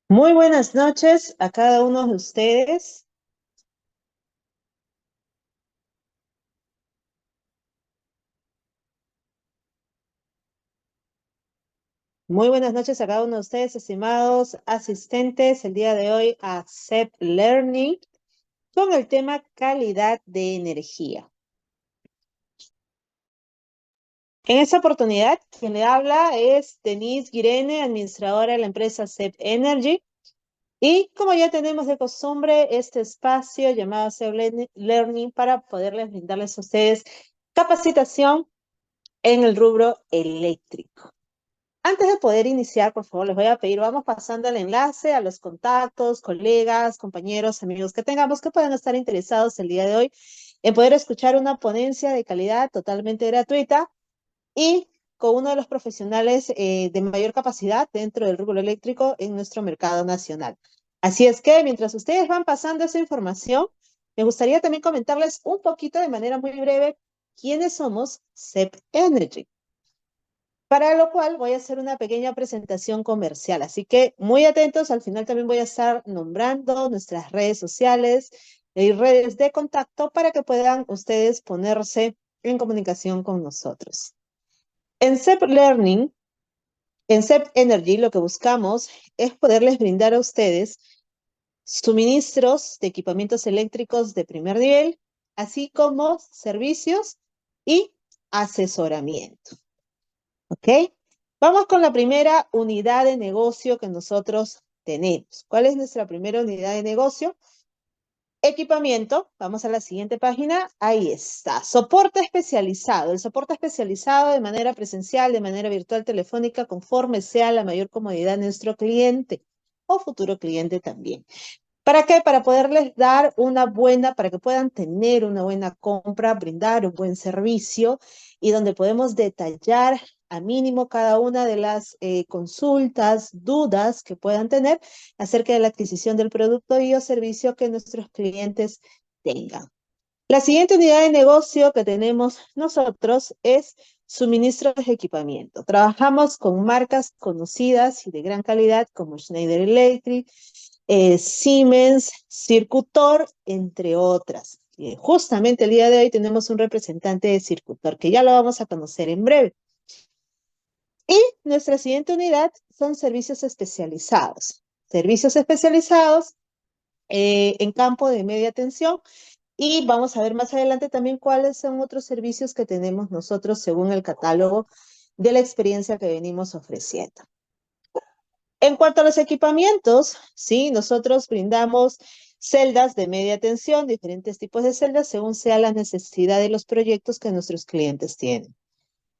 Muy buenas noches a cada uno de ustedes. Muy buenas noches a cada uno de ustedes, estimados asistentes, el día de hoy a CEP Learning con el tema calidad de energía. En esta oportunidad, quien le habla es Denise Guirene, administradora de la empresa CEP Energy. Y como ya tenemos de costumbre, este espacio llamado CEP Learning para poderles brindarles a ustedes capacitación en el rubro eléctrico. Antes de poder iniciar, por favor, les voy a pedir, vamos pasando el enlace a los contactos, colegas, compañeros, amigos que tengamos que puedan estar interesados el día de hoy en poder escuchar una ponencia de calidad totalmente gratuita y con uno de los profesionales de mayor capacidad dentro del rubro eléctrico en nuestro mercado nacional. Así es que mientras ustedes van pasando esa información, me gustaría también comentarles un poquito de manera muy breve quiénes somos CEP Energy. Para lo cual voy a hacer una pequeña presentación comercial. Así que muy atentos, al final también voy a estar nombrando nuestras redes sociales y redes de contacto para que puedan ustedes ponerse en comunicación con nosotros. En CEP Learning, en CEP Energy, lo que buscamos es poderles brindar a ustedes suministros de equipamientos eléctricos de primer nivel, así como servicios y asesoramiento. ¿Ok? Vamos con la primera unidad de negocio que nosotros tenemos. ¿Cuál es nuestra primera unidad de negocio? Equipamiento. Vamos a la siguiente página. Ahí está. Soporte especializado. El soporte especializado de manera presencial, de manera virtual, telefónica, conforme sea la mayor comodidad de nuestro cliente o futuro cliente también. ¿Para qué? Para poderles dar para que puedan tener una buena compra, brindar un buen servicio y donde podemos detallar a mínimo cada una de las consultas, dudas que puedan tener acerca de la adquisición del producto y o servicio que nuestros clientes tengan. La siguiente unidad de negocio que tenemos nosotros es suministro de equipamiento. Trabajamos con marcas conocidas y de gran calidad como Schneider Electric, Siemens, Circutor, entre otras. Justamente el día de hoy tenemos un representante de Circutor que ya lo vamos a conocer en breve. Y nuestra siguiente unidad son servicios especializados. Servicios especializados en campo de media tensión. Y vamos a ver más adelante también cuáles son otros servicios que tenemos nosotros según el catálogo de la experiencia que venimos ofreciendo. En cuanto a los equipamientos, sí, nosotros brindamos celdas de media tensión, diferentes tipos de celdas según sea la necesidad de los proyectos que nuestros clientes tienen.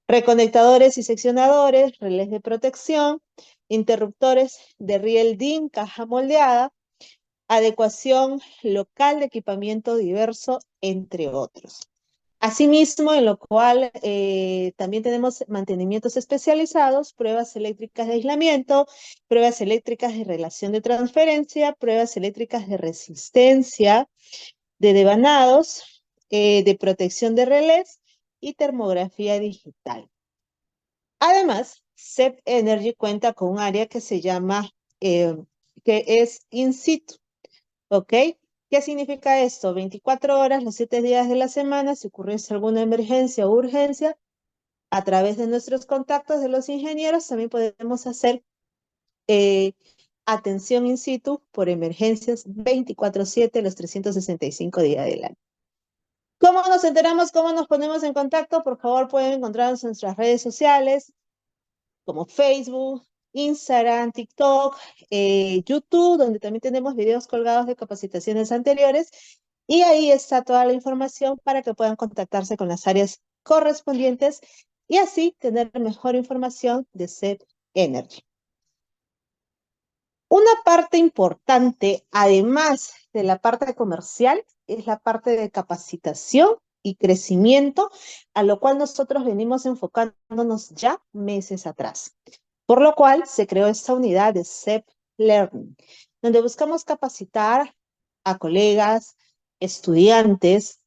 Reconectadores y seccionadores, relés de protección, interruptores de riel DIN, caja moldeada, adecuación local de equipamiento diverso, entre otros. Asimismo, en lo cual también tenemos mantenimientos especializados, pruebas eléctricas de aislamiento, pruebas eléctricas de relación de transferencia, pruebas eléctricas de resistencia, de devanados, de protección de relés y termografía digital. Además, CEP Energy cuenta con un área que se llama, que es in situ, ¿ok? ¿Qué significa esto? 24 horas, los 7 días de la semana, si ocurriese alguna emergencia o urgencia, a través de nuestros contactos de los ingenieros, también podemos hacer atención in situ por emergencias 24/7, los 365 días del año. ¿Cómo nos enteramos? ¿Cómo nos ponemos en contacto? Por favor, pueden encontrarnos en nuestras redes sociales, como Facebook, Instagram, TikTok, YouTube, donde también tenemos videos colgados de capacitaciones anteriores. Y ahí está toda la información para que puedan contactarse con las áreas correspondientes y así tener mejor información de CEP Energy. Una parte importante, además de la parte comercial, es la parte de capacitación y crecimiento, a lo cual nosotros venimos enfocándonos ya meses atrás. Por lo cual se creó esta unidad de CEP Learning, donde buscamos capacitar a colegas, estudiantes,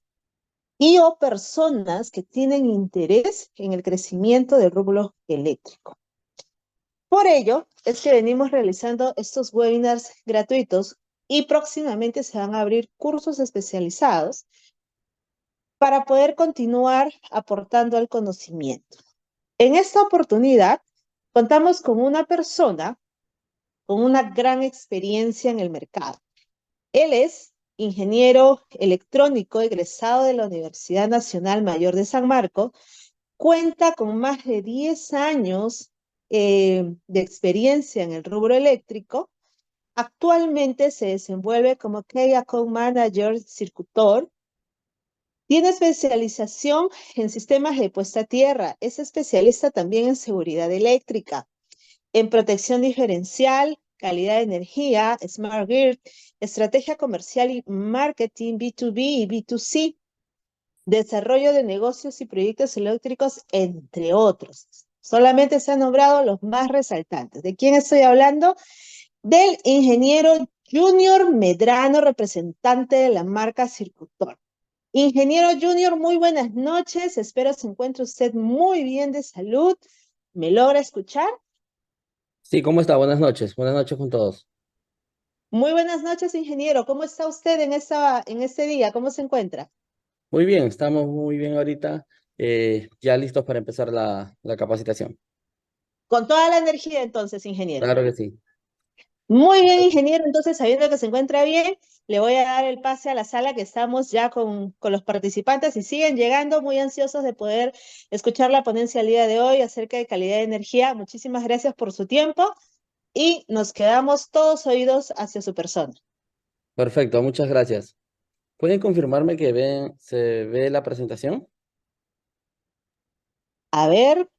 y o personas que tienen interés en el crecimiento del rubro eléctrico. Por ello, es que venimos realizando estos webinars gratuitos y próximamente se van a abrir cursos especializados para poder continuar aportando al conocimiento. En esta oportunidad, contamos con una persona con una gran experiencia en el mercado. Él es ingeniero electrónico egresado de la Universidad Nacional Mayor de San Marcos, cuenta con más de 10 años de experiencia en el rubro eléctrico. Actualmente se desenvuelve como Key Account Manager Circutor. Tiene especialización en sistemas de puesta a tierra. Es especialista también en seguridad eléctrica, en protección diferencial, calidad de energía, Smart Grid, estrategia comercial y marketing B2B y B2C, desarrollo de negocios y proyectos eléctricos, entre otros. Solamente se han nombrado los más resaltantes. ¿De quién estoy hablando? Del ingeniero Junior Medrano, representante de la marca Circutor. Ingeniero Junior, muy buenas noches. Espero se encuentre usted muy bien de salud. ¿Me logra escuchar? Sí, ¿cómo está? Buenas noches con todos. Muy buenas noches, ingeniero. ¿Cómo está usted en este día? ¿Cómo se encuentra? Muy bien, estamos muy bien ahorita, ya listos para empezar la capacitación. Con toda la energía, entonces, ingeniero. Claro que sí. Muy bien, ingeniero. Entonces, sabiendo que se encuentra bien, le voy a dar el pase a la sala que estamos ya con los participantes y siguen llegando muy ansiosos de poder escuchar la ponencia el día de hoy acerca de calidad de energía. Muchísimas gracias por su tiempo y nos quedamos todos oídos hacia su persona. Perfecto, muchas gracias. ¿Pueden confirmarme que se ve la presentación? A ver,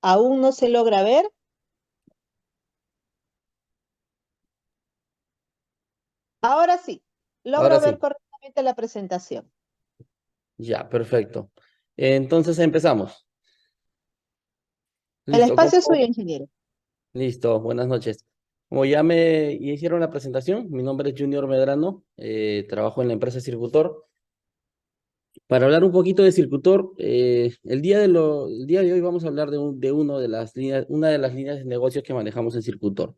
aún no se logra ver. Ahora sí, Ahora logro ver sí, correctamente la presentación. ya, perfecto. Entonces empezamos. El Listo, espacio es suyo, ingeniero. Listo, buenas noches. Como ya me hicieron la presentación, mi nombre es Junior Medrano, trabajo en la empresa Circutor. Para hablar un poquito de Circutor, el día de hoy vamos a hablar de una de las líneas de negocios que manejamos en Circutor.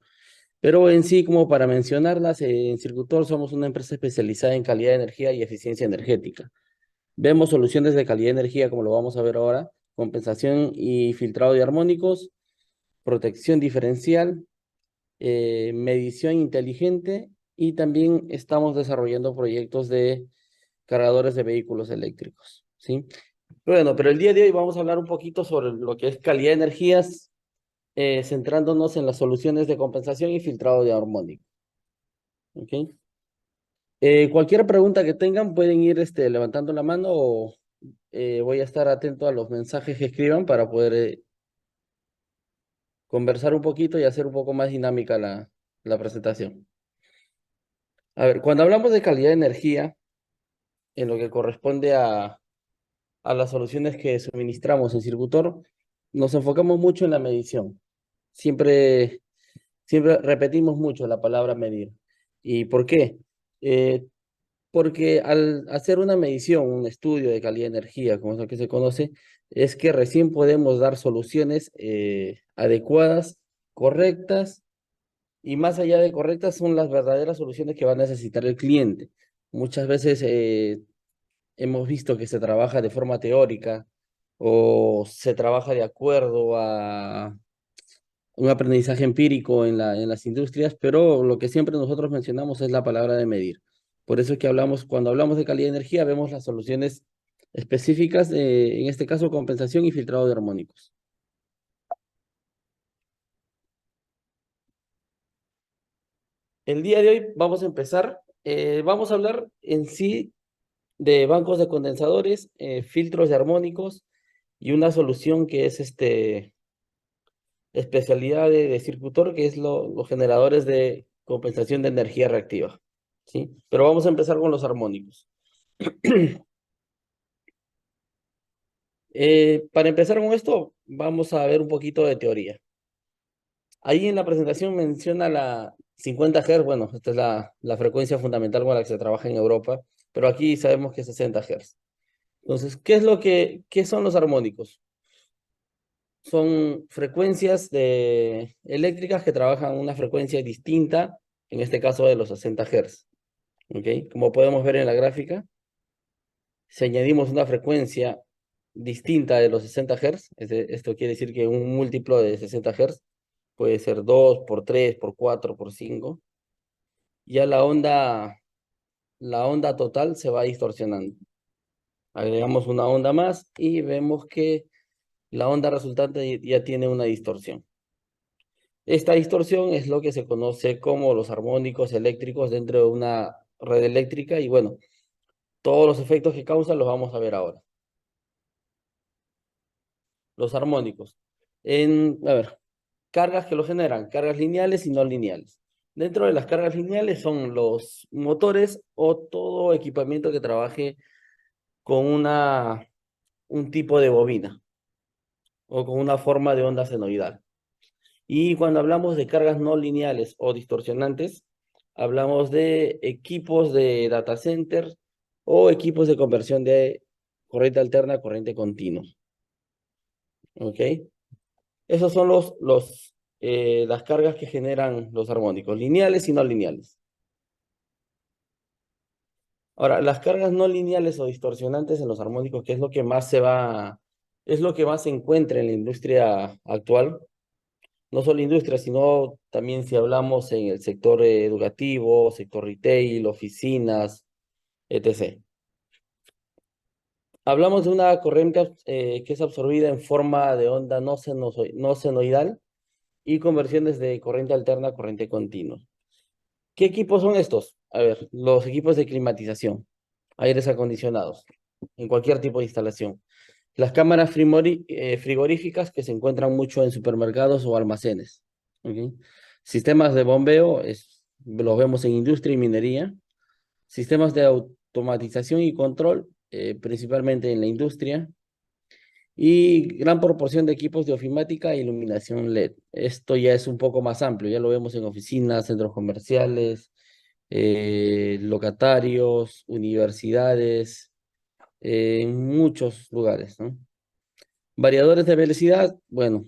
Pero en sí, como para mencionarlas, en Circutor somos una empresa especializada en calidad de energía y eficiencia energética. Vemos soluciones de calidad de energía, como lo vamos a ver ahora, compensación y filtrado de armónicos, protección diferencial, medición inteligente y también estamos desarrollando proyectos de cargadores de vehículos eléctricos, ¿sí? Bueno, pero el día de hoy vamos a hablar un poquito sobre lo que es calidad de energías, centrándonos en las soluciones de compensación y filtrado de armónico, ¿ok? Cualquier pregunta que tengan pueden ir levantando la mano o voy a estar atento a los mensajes que escriban para poder conversar un poquito y hacer un poco más dinámica la presentación. A ver, cuando hablamos de calidad de energía, en lo que corresponde a las soluciones que suministramos en Circutor, nos enfocamos mucho en la medición. Siempre, siempre repetimos mucho la palabra medir. ¿Y por qué? Eh, Porque al hacer una medición, un estudio de calidad de energía, como es lo que se conoce, es que recién podemos dar soluciones adecuadas, correctas, y más allá de correctas son las verdaderas soluciones que va a necesitar el cliente. Muchas veces hemos visto que se trabaja de forma teórica o se trabaja de acuerdo a un aprendizaje empírico en las industrias, pero lo que siempre nosotros mencionamos es la palabra de medir. Por eso es que cuando hablamos de calidad de energía, vemos las soluciones específicas, en este caso compensación y filtrado de armónicos. El día de hoy vamos a empezar, vamos a hablar en sí de bancos de condensadores, filtros de armónicos y una solución que es especialidad de Circutor, que es los generadores de compensación de energía reactiva. ¿Sí? Pero vamos a empezar con los armónicos. Para empezar con esto, vamos a ver un poquito de teoría. Ahí en la presentación menciona la 50 Hz, bueno, esta es la frecuencia fundamental con la que se trabaja en Europa, pero aquí sabemos que es 60 Hz. Entonces, qué son los armónicos? Son frecuencias eléctricas que trabajan una frecuencia distinta, en este caso de los 60 Hz. ¿Ok? Como podemos ver en la gráfica, si añadimos una frecuencia distinta de los 60 Hz, esto quiere decir que un múltiplo de 60 Hz puede ser 2 por 3 por 4 por 5, ya la onda total se va distorsionando. Agregamos una onda más y vemos que la onda resultante ya tiene una distorsión. Esta distorsión es lo que se conoce como los armónicos eléctricos dentro de una red eléctrica y bueno, todos los efectos que causan los vamos a ver ahora. Los armónicos. A ver, cargas que lo generan, cargas lineales y no lineales. Dentro de las cargas lineales son los motores o todo equipamiento que trabaje con un tipo de bobina o con una forma de onda senoidal. Y cuando hablamos de cargas no lineales o distorsionantes, hablamos de equipos de data center o equipos de conversión de corriente alterna a corriente continua. ¿Ok? Esos son las cargas que generan los armónicos, lineales y no lineales. Ahora, las cargas no lineales o distorsionantes en los armónicos, que es lo que más es lo que más se encuentra en la industria actual, no solo industria, sino también si hablamos en el sector educativo, sector retail, oficinas, etc. Hablamos de una corriente que es absorbida en forma de onda no senoidal y conversiones de corriente alterna a corriente continua. ¿Qué equipos son estos? A ver, los equipos de climatización, aires acondicionados, en cualquier tipo de instalación. Las cámaras frigoríficas que se encuentran mucho en supermercados o almacenes. ¿Ok? Sistemas de bombeo, los vemos en industria y minería. Sistemas de automatización y control, principalmente en la industria. Y gran proporción de equipos de ofimática e iluminación LED. Esto ya es un poco más amplio, ya lo vemos en oficinas, centros comerciales, locatarios, universidades, en muchos lugares, ¿no? Variadores de velocidad, bueno,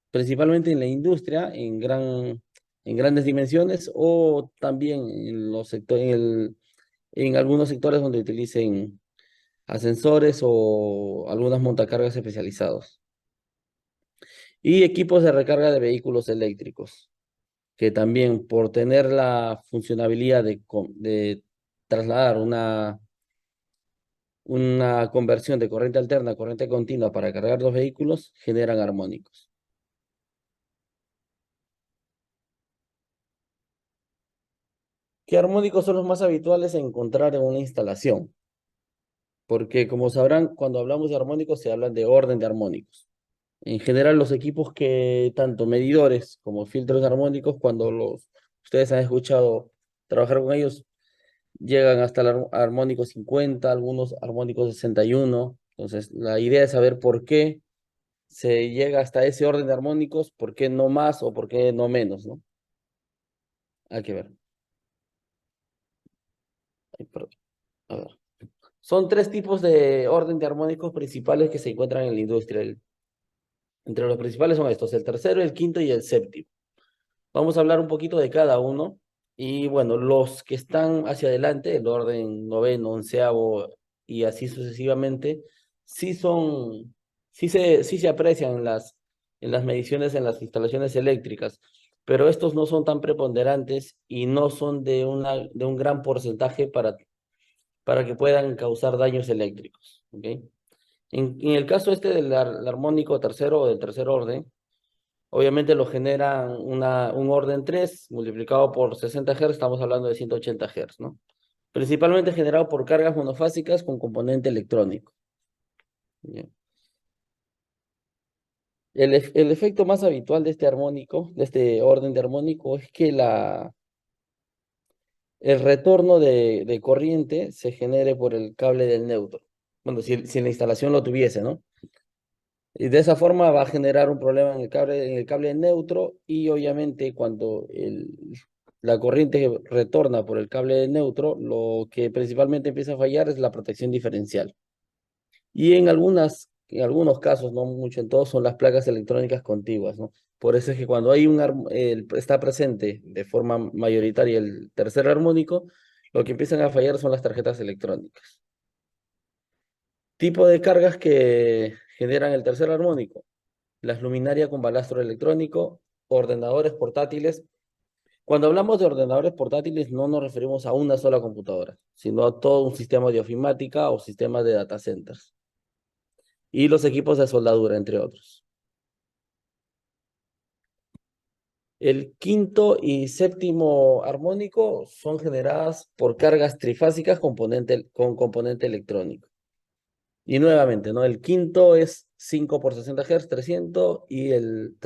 principalmente en la industria, en grandes dimensiones, o también en los sectores, en algunos sectores donde utilicen ascensores o algunas montacargas especializados. Y equipos de recarga de vehículos eléctricos, que también por tener la funcionalidad de trasladar una conversión de corriente alterna a corriente continua para cargar los vehículos, generan armónicos. ¿Qué armónicos son los más habituales a encontrar en una instalación? Porque como sabrán, cuando hablamos de armónicos se hablan de orden de armónicos. En general, los equipos que tanto medidores como filtros armónicos, cuando ustedes han escuchado trabajar con ellos, llegan hasta el armónico 50, algunos armónicos 61. Entonces, la idea es saber por qué se llega hasta ese orden de armónicos, por qué no más o por qué no menos, ¿no? Hay que ver. Ay, perdón. A ver. Son tres tipos de orden de armónicos principales que se encuentran en la industria. Entre los principales son estos, el tercero, el quinto y el séptimo. Vamos a hablar un poquito de cada uno. Y bueno, los que están hacia adelante, el orden noveno, onceavo y así sucesivamente, sí sí se aprecian en las mediciones en las instalaciones eléctricas, pero estos no son tan preponderantes y no son de un gran porcentaje para que puedan causar daños eléctricos. ¿Ok? En el caso este del armónico tercero o del tercer orden, obviamente lo genera un orden 3 multiplicado por 60 Hz, estamos hablando de 180 Hz, ¿no? Principalmente generado por cargas monofásicas con componente electrónico. Bien. El efecto más habitual de este armónico, de este orden de armónico, es que el retorno de corriente se genere por el cable del neutro. Bueno, si la instalación lo tuviese, ¿no? Y de esa forma va a generar un problema en el cable neutro y obviamente cuando la corriente retorna por el cable neutro, lo que principalmente empieza a fallar es la protección diferencial. Y en algunos casos, no mucho en todos, son las placas electrónicas contiguas, ¿no? Por eso es que cuando hay está presente de forma mayoritaria el tercer armónico, lo que empiezan a fallar son las tarjetas electrónicas. Tipo de cargas que generan el tercer armónico: las luminarias con balastro electrónico, ordenadores portátiles. Cuando hablamos de ordenadores portátiles, no nos referimos a una sola computadora, sino a todo un sistema de ofimática o sistemas de data centers. Y los equipos de soldadura, entre otros. El quinto y séptimo armónico son generadas por cargas trifásicas con componente electrónico. Y nuevamente, ¿no? El quinto es 5 por 60 Hz, 300, y el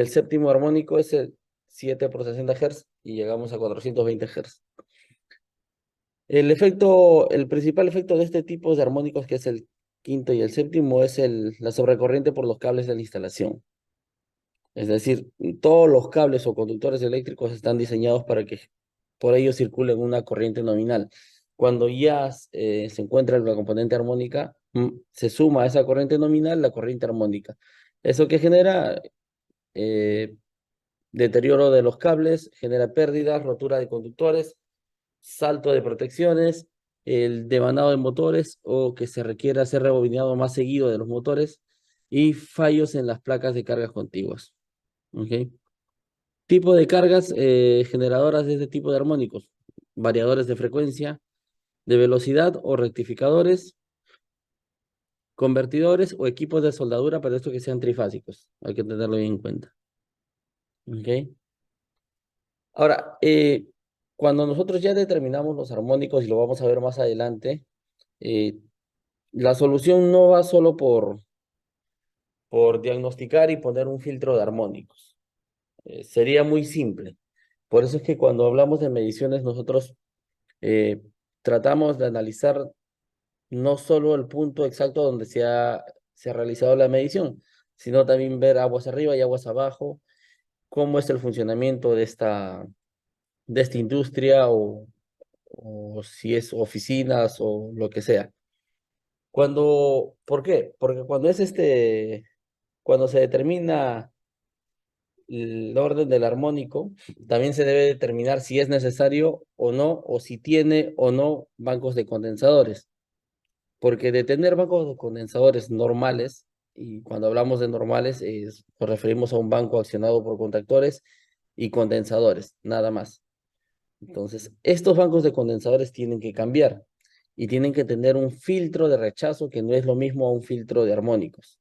séptimo armónico es el 7 por 60 Hz, y llegamos a 420 Hz. El principal efecto de este tipo de armónicos, que es el quinto y el séptimo, es la sobrecorriente por los cables de la instalación. Es decir, todos los cables o conductores eléctricos están diseñados para que por ellos circule una corriente nominal. Cuando ya se encuentra la componente armónica, se suma a esa corriente nominal la corriente armónica. Eso que genera eh, deterioro de los cables, genera pérdidas, rotura de conductores, salto de protecciones, el devanado de motores o que se requiera ser rebobinado más seguido de los motores y fallos en las placas de cargas contiguas. ¿Ok? Tipo de cargas generadoras de este tipo de armónicos: variadores de frecuencia, de velocidad o rectificadores, convertidores o equipos de soldadura, para esto que sean trifásicos. Hay que tenerlo bien en cuenta. ¿Ok? Ahora, cuando nosotros ya determinamos los armónicos, y lo vamos a ver más adelante, eh, la solución no va solo por diagnosticar y poner un filtro de armónicos. Sería muy simple. Por eso es que cuando hablamos de mediciones, nosotros eh, tratamos de analizar no solo el punto exacto donde se ha realizado la medición, sino también ver aguas arriba y aguas abajo, cómo es el funcionamiento de esta industria, o si es oficinas o lo que sea. ¿Por qué? Porque cuando se determina el orden del armónico, también se debe determinar si es necesario o no, o si tiene o no bancos de condensadores. Porque de tener bancos de condensadores normales, y cuando hablamos de normales, nos referimos a un banco accionado por contactores y condensadores, nada más. Entonces, estos bancos de condensadores tienen que cambiar y tienen que tener un filtro de rechazo que no es lo mismo a un filtro de armónicos.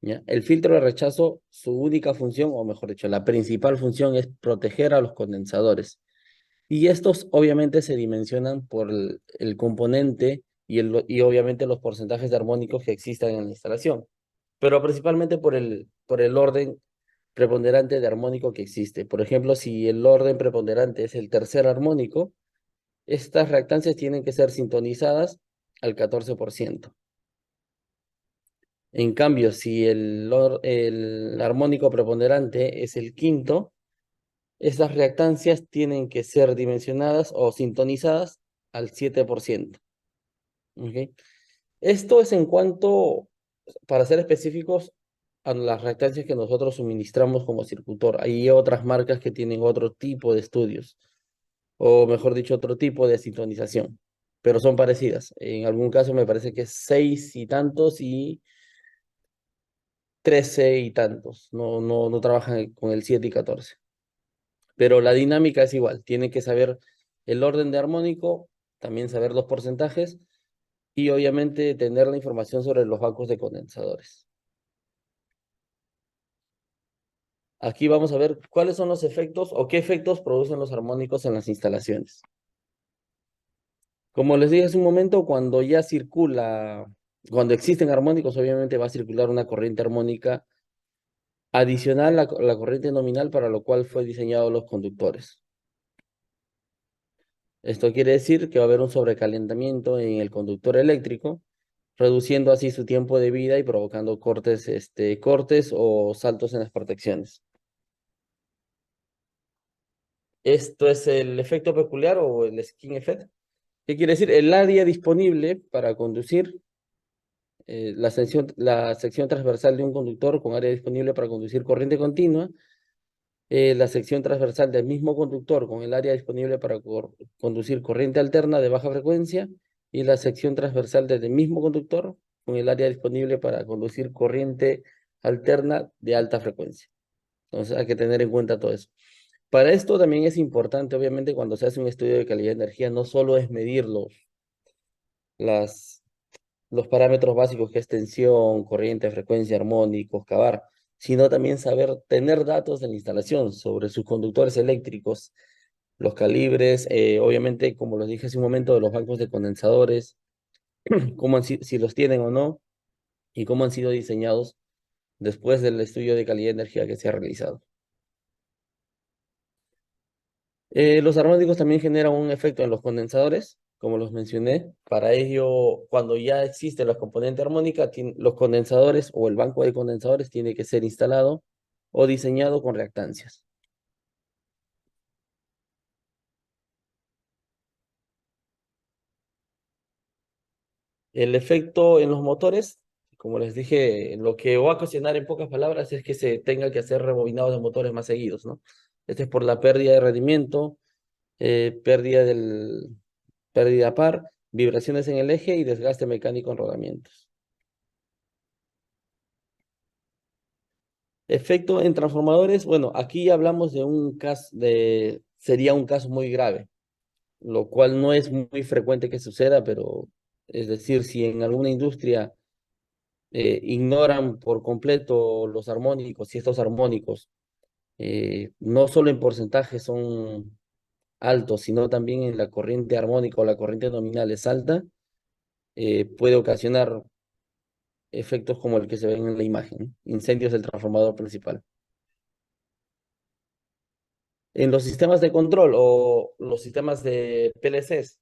¿Ya? El filtro de rechazo, su única función, o mejor dicho, la principal función, es proteger a los condensadores. Y estos obviamente se dimensionan por el componente y obviamente los porcentajes de armónicos que existan en la instalación, pero principalmente por el orden preponderante de armónico que existe. Por ejemplo, si el orden preponderante es el tercer armónico, estas reactancias tienen que ser sintonizadas al 14%. En cambio, si el armónico preponderante es el quinto, estas reactancias tienen que ser dimensionadas o sintonizadas al 7%. ¿Ok? Esto es en cuanto, para ser específicos, a las reactancias que nosotros suministramos como circuitor. Hay otras marcas que tienen otro tipo de estudios, o mejor dicho, otro tipo de sintonización, pero son parecidas. En algún caso me parece que es 6 y tantos y 13 y tantos. No, no, no trabajan con el 7 y 14. Pero la dinámica es igual. Tiene que saber el orden de armónico, también saber los porcentajes y obviamente tener la información sobre los bancos de condensadores. Aquí vamos a ver cuáles son los efectos o qué efectos producen los armónicos en las instalaciones. Como les dije hace un momento, cuando existen armónicos, obviamente va a circular una corriente armónica adicional a la corriente nominal, para lo cual fue diseñado los conductores. Esto quiere decir que va a haber un sobrecalentamiento en el conductor eléctrico, reduciendo así su tiempo de vida y provocando cortes o saltos en las protecciones. Esto es el efecto peculiar o el skin effect. ¿Qué quiere decir? El área disponible para conducir la sección transversal de un conductor con área disponible para conducir corriente continua, la sección transversal del mismo conductor con el área disponible para conducir corriente alterna de baja frecuencia y la sección transversal del mismo conductor con el área disponible para conducir corriente alterna de alta frecuencia. Entonces hay que tener en cuenta todo eso. Para esto también es importante, obviamente, cuando se hace un estudio de calidad de energía, no solo es medir las, los parámetros básicos que es tensión, corriente, frecuencia, armónicos, cavar, sino también saber tener datos de la instalación sobre sus conductores eléctricos, los calibres, obviamente, como los dije hace un momento, de los bancos de condensadores, si los tienen o no, y cómo han sido diseñados después del estudio de calidad de energía que se ha realizado. Los armónicos también generan un efecto en los condensadores, como los mencioné. Para ello, cuando ya existe la componente armónica, los condensadores o el banco de condensadores tiene que ser instalado o diseñado con reactancias. El efecto en los motores, como les dije, lo que va a ocasionar en pocas palabras es que se tenga que hacer rebobinados de motores más seguidos, ¿no? Esto es por la pérdida de rendimiento, pérdida pérdida par, vibraciones en el eje y desgaste mecánico en rodamientos. Efecto en transformadores, bueno, aquí ya hablamos de un caso sería un caso muy grave, lo cual no es muy frecuente que suceda, pero es decir, si en alguna industria ignoran por completo los armónicos y estos armónicos, no solo en porcentaje son altos, sino también en la corriente armónica o la corriente nominal es alta, puede ocasionar efectos como el que se ve en la imagen, incendios del transformador principal. En los sistemas de control o los sistemas de PLCs,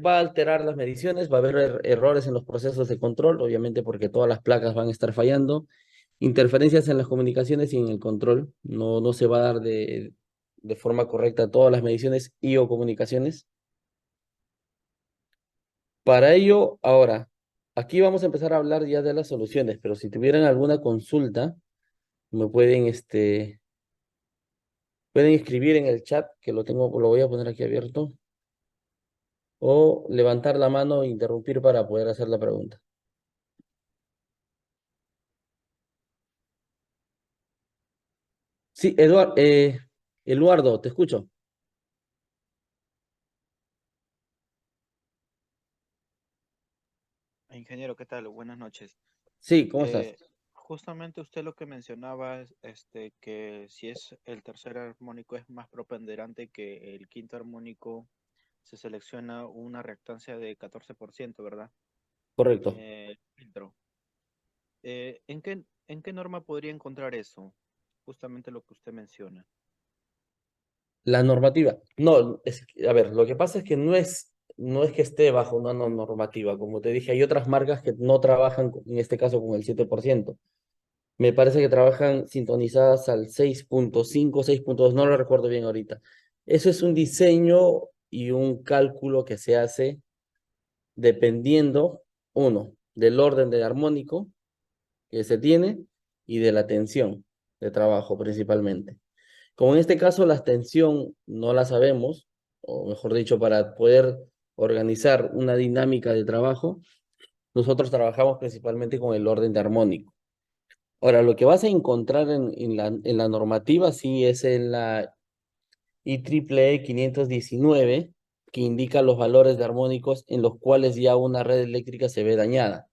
va a alterar las mediciones, va a haber errores en los procesos de control, obviamente porque todas las placas van a estar fallando, interferencias en las comunicaciones y en el control, no se va a dar de forma correcta todas las mediciones y o comunicaciones. Para ello, ahora, aquí vamos a empezar a hablar ya de las soluciones, pero si tuvieran alguna consulta, me pueden escribir en el chat, que lo voy a poner aquí abierto, o levantar la mano e interrumpir para poder hacer la pregunta. Sí, Eduardo, te escucho. Ingeniero, ¿qué tal? Buenas noches. Sí, ¿cómo estás? Justamente usted lo que mencionaba es que si es el tercer armónico es más preponderante que el quinto armónico, se selecciona una reactancia de 14%, ¿verdad? Correcto. Filtro. ¿En qué norma podría encontrar eso? Justamente lo que usted menciona. La normativa. No, a ver, lo que pasa es que no es que esté bajo una normativa. Como te dije, hay otras marcas que no trabajan, en este caso, con el 7%. Me parece que trabajan sintonizadas al 6.5, 6.2, no lo recuerdo bien ahorita. Eso es un diseño y un cálculo que se hace dependiendo, uno, del orden de armónico que se tiene y de la tensión de trabajo principalmente. Como en este caso la tensión no la sabemos, o mejor dicho, para poder organizar una dinámica de trabajo, nosotros trabajamos principalmente con el orden de armónico. Ahora, lo que vas a encontrar en la normativa sí es en la IEEE 519, que indica los valores de armónicos en los cuales ya una red eléctrica se ve dañada.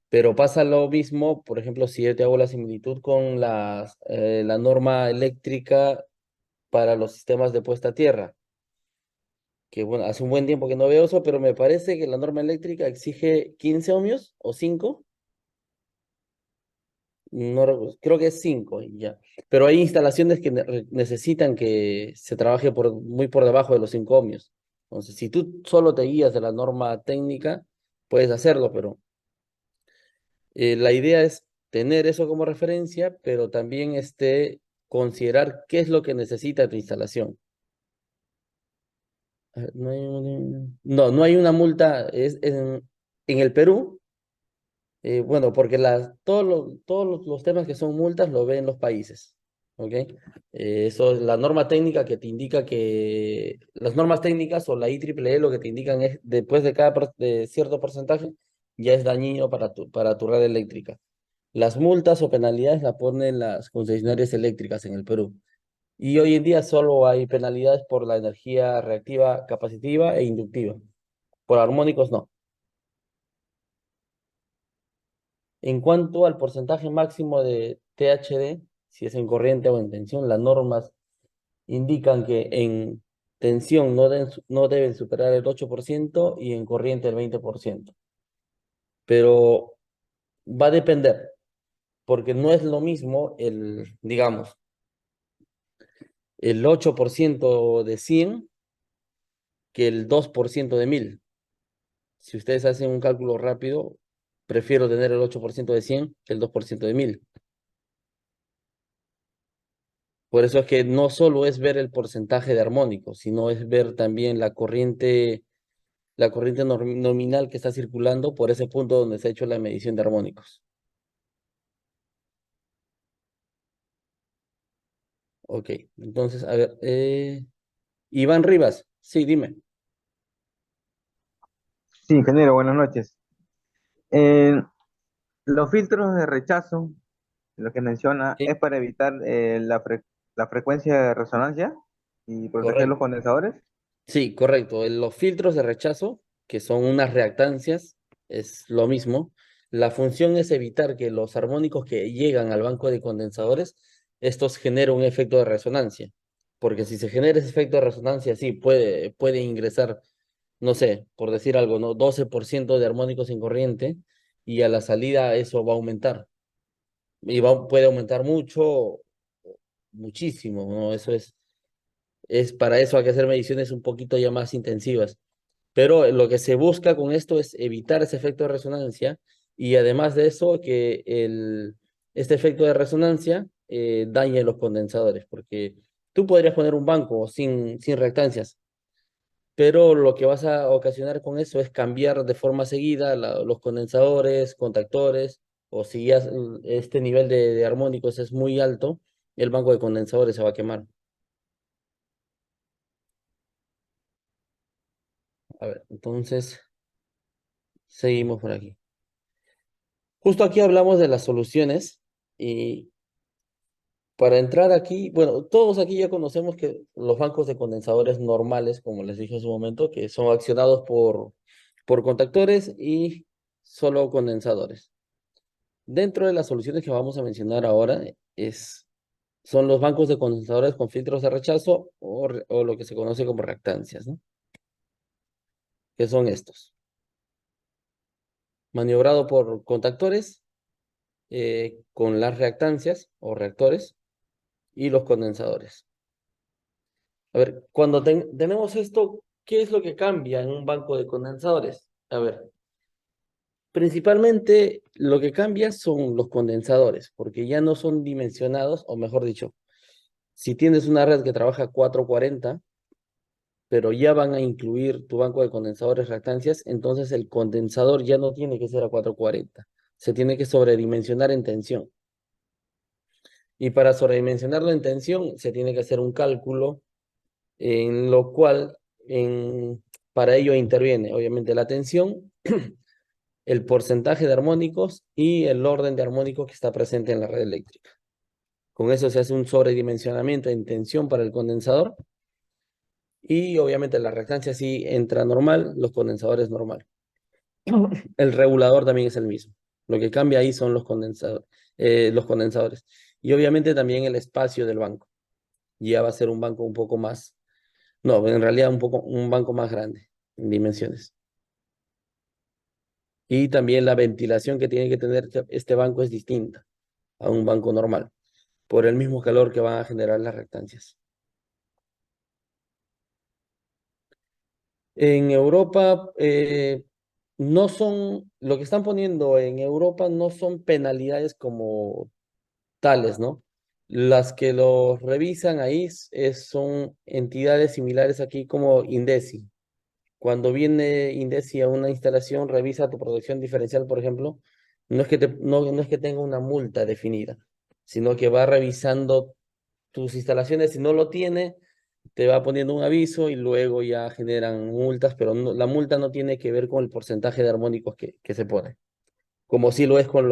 Pero pasa lo mismo, por ejemplo, si yo te hago la similitud con la norma eléctrica para los sistemas de puesta a tierra, que bueno, hace un buen tiempo que no veo eso, pero me parece que la norma eléctrica exige 15 ohmios o 5. No, creo que es 5 y ya. Pero hay instalaciones que necesitan que se trabaje muy por debajo de los 5 ohmios. Entonces, si tú solo te guías de la norma técnica, puedes hacerlo, pero la idea es tener eso como referencia, pero también considerar qué es lo que necesita tu instalación. No hay una multa. En el Perú, Bueno, porque todos los temas que son multas lo ven los países, ¿ok? Eso es la norma técnica que te indica que las normas técnicas o la IEEE lo que te indican es después de de cierto porcentaje ya es dañino para tu red eléctrica. Las multas o penalidades las ponen las concesionarias eléctricas en el Perú. Y hoy en día solo hay penalidades por la energía reactiva, capacitiva e inductiva. Por armónicos no. En cuanto al porcentaje máximo de THD, si es en corriente o en tensión, las normas indican que en tensión no deben superar el 8% y en corriente el 20%. Pero va a depender, porque no es lo mismo digamos, el 8% de 100 que el 2% de 1000. Si ustedes hacen un cálculo rápido, prefiero tener el 8% de 100 que el 2% de 1000. Por eso es que no solo es ver el porcentaje de armónicos, sino es ver también la corriente nominal que está circulando por ese punto donde se ha hecho la medición de armónicos. Ok, entonces, a ver, Iván Rivas, sí, dime. Sí, ingeniero, buenas noches. Eh, los filtros de rechazo, lo que menciona, Sí, es para evitar la frecuencia de resonancia y proteger los correcto. condensadores. Sí, correcto. Los filtros de rechazo, que son unas reactancias, es lo mismo. La función es evitar que los armónicos que llegan al banco de condensadores, estos generen un efecto de resonancia. Porque si se genera ese efecto de resonancia, sí, puede ingresar, no sé, por decir algo, ¿no? 12% de armónicos en corriente y a la salida eso va a aumentar. Y puede aumentar mucho, muchísimo, ¿no? Eso es para eso hay que hacer mediciones un poquito ya más intensivas. Pero lo que se busca con esto es evitar ese efecto de resonancia y además de eso que este efecto de resonancia dañe los condensadores, porque tú podrías poner un banco sin reactancias, pero lo que vas a ocasionar con eso es cambiar de forma seguida los condensadores, contactores, o si ya este nivel de armónicos es muy alto, el banco de condensadores se va a quemar. A ver, entonces seguimos por aquí. Justo aquí hablamos de las soluciones y para entrar aquí, bueno, todos aquí ya conocemos que los bancos de condensadores normales, como les dije en su momento, que son accionados por contactores y solo condensadores. Dentro de las soluciones que vamos a mencionar ahora son los bancos de condensadores con filtros de rechazo o lo que se conoce como reactancias, ¿no? Que son estos. Maniobrado por contactores con las reactancias o reactores y los condensadores. A ver, cuando tenemos esto, ¿qué es lo que cambia en un banco de condensadores? A ver, principalmente lo que cambia son los condensadores, porque ya no son dimensionados, o mejor dicho, si tienes una red que trabaja 440, pero ya van a incluir tu banco de condensadores reactancias, entonces el condensador ya no tiene que ser a 440, se tiene que sobredimensionar en tensión. Y para sobredimensionarlo en tensión, se tiene que hacer un cálculo en lo cual para ello interviene obviamente la tensión, el porcentaje de armónicos y el orden de armónicos que está presente en la red eléctrica. Con eso se hace un sobredimensionamiento en tensión para el condensador y obviamente la reactancia sí entra normal, los condensadores normal. El regulador también es el mismo. Lo que cambia ahí son los condensadores. Y obviamente también el espacio del banco. Ya va a ser un banco un poco más. No, en realidad un banco más grande en dimensiones. Y también la ventilación que tiene que tener este banco es distinta a un banco normal, por el mismo calor que van a generar las reactancias. En Europa, lo que están poniendo en Europa no son penalidades como tales, ¿no? Las que lo revisan ahí son entidades similares aquí como INDECI. Cuando viene INDECI a una instalación, revisa tu protección diferencial, por ejemplo, No es que tenga una multa definida, sino que va revisando tus instalaciones. Si no lo tiene, te va poniendo un aviso y luego ya generan multas, pero la multa no tiene que ver con el porcentaje de armónicos que se pone, como sí lo es con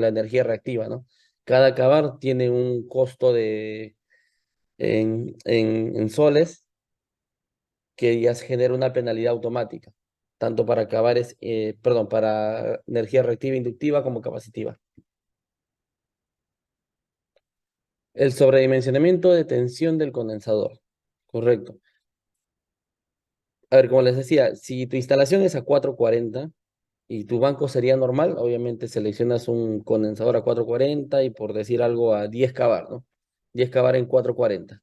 la energía reactiva, ¿no? Cada acabar tiene un costo en soles que ya se genera una penalidad automática, tanto para perdón, para energía reactiva inductiva como capacitiva. El sobredimensionamiento de tensión del condensador. Correcto. A ver, como les decía, si tu instalación es a 440 y tu banco sería normal, obviamente seleccionas un condensador a 440 y por decir algo a 10 kVAR, ¿no? 10 kVAR en 440.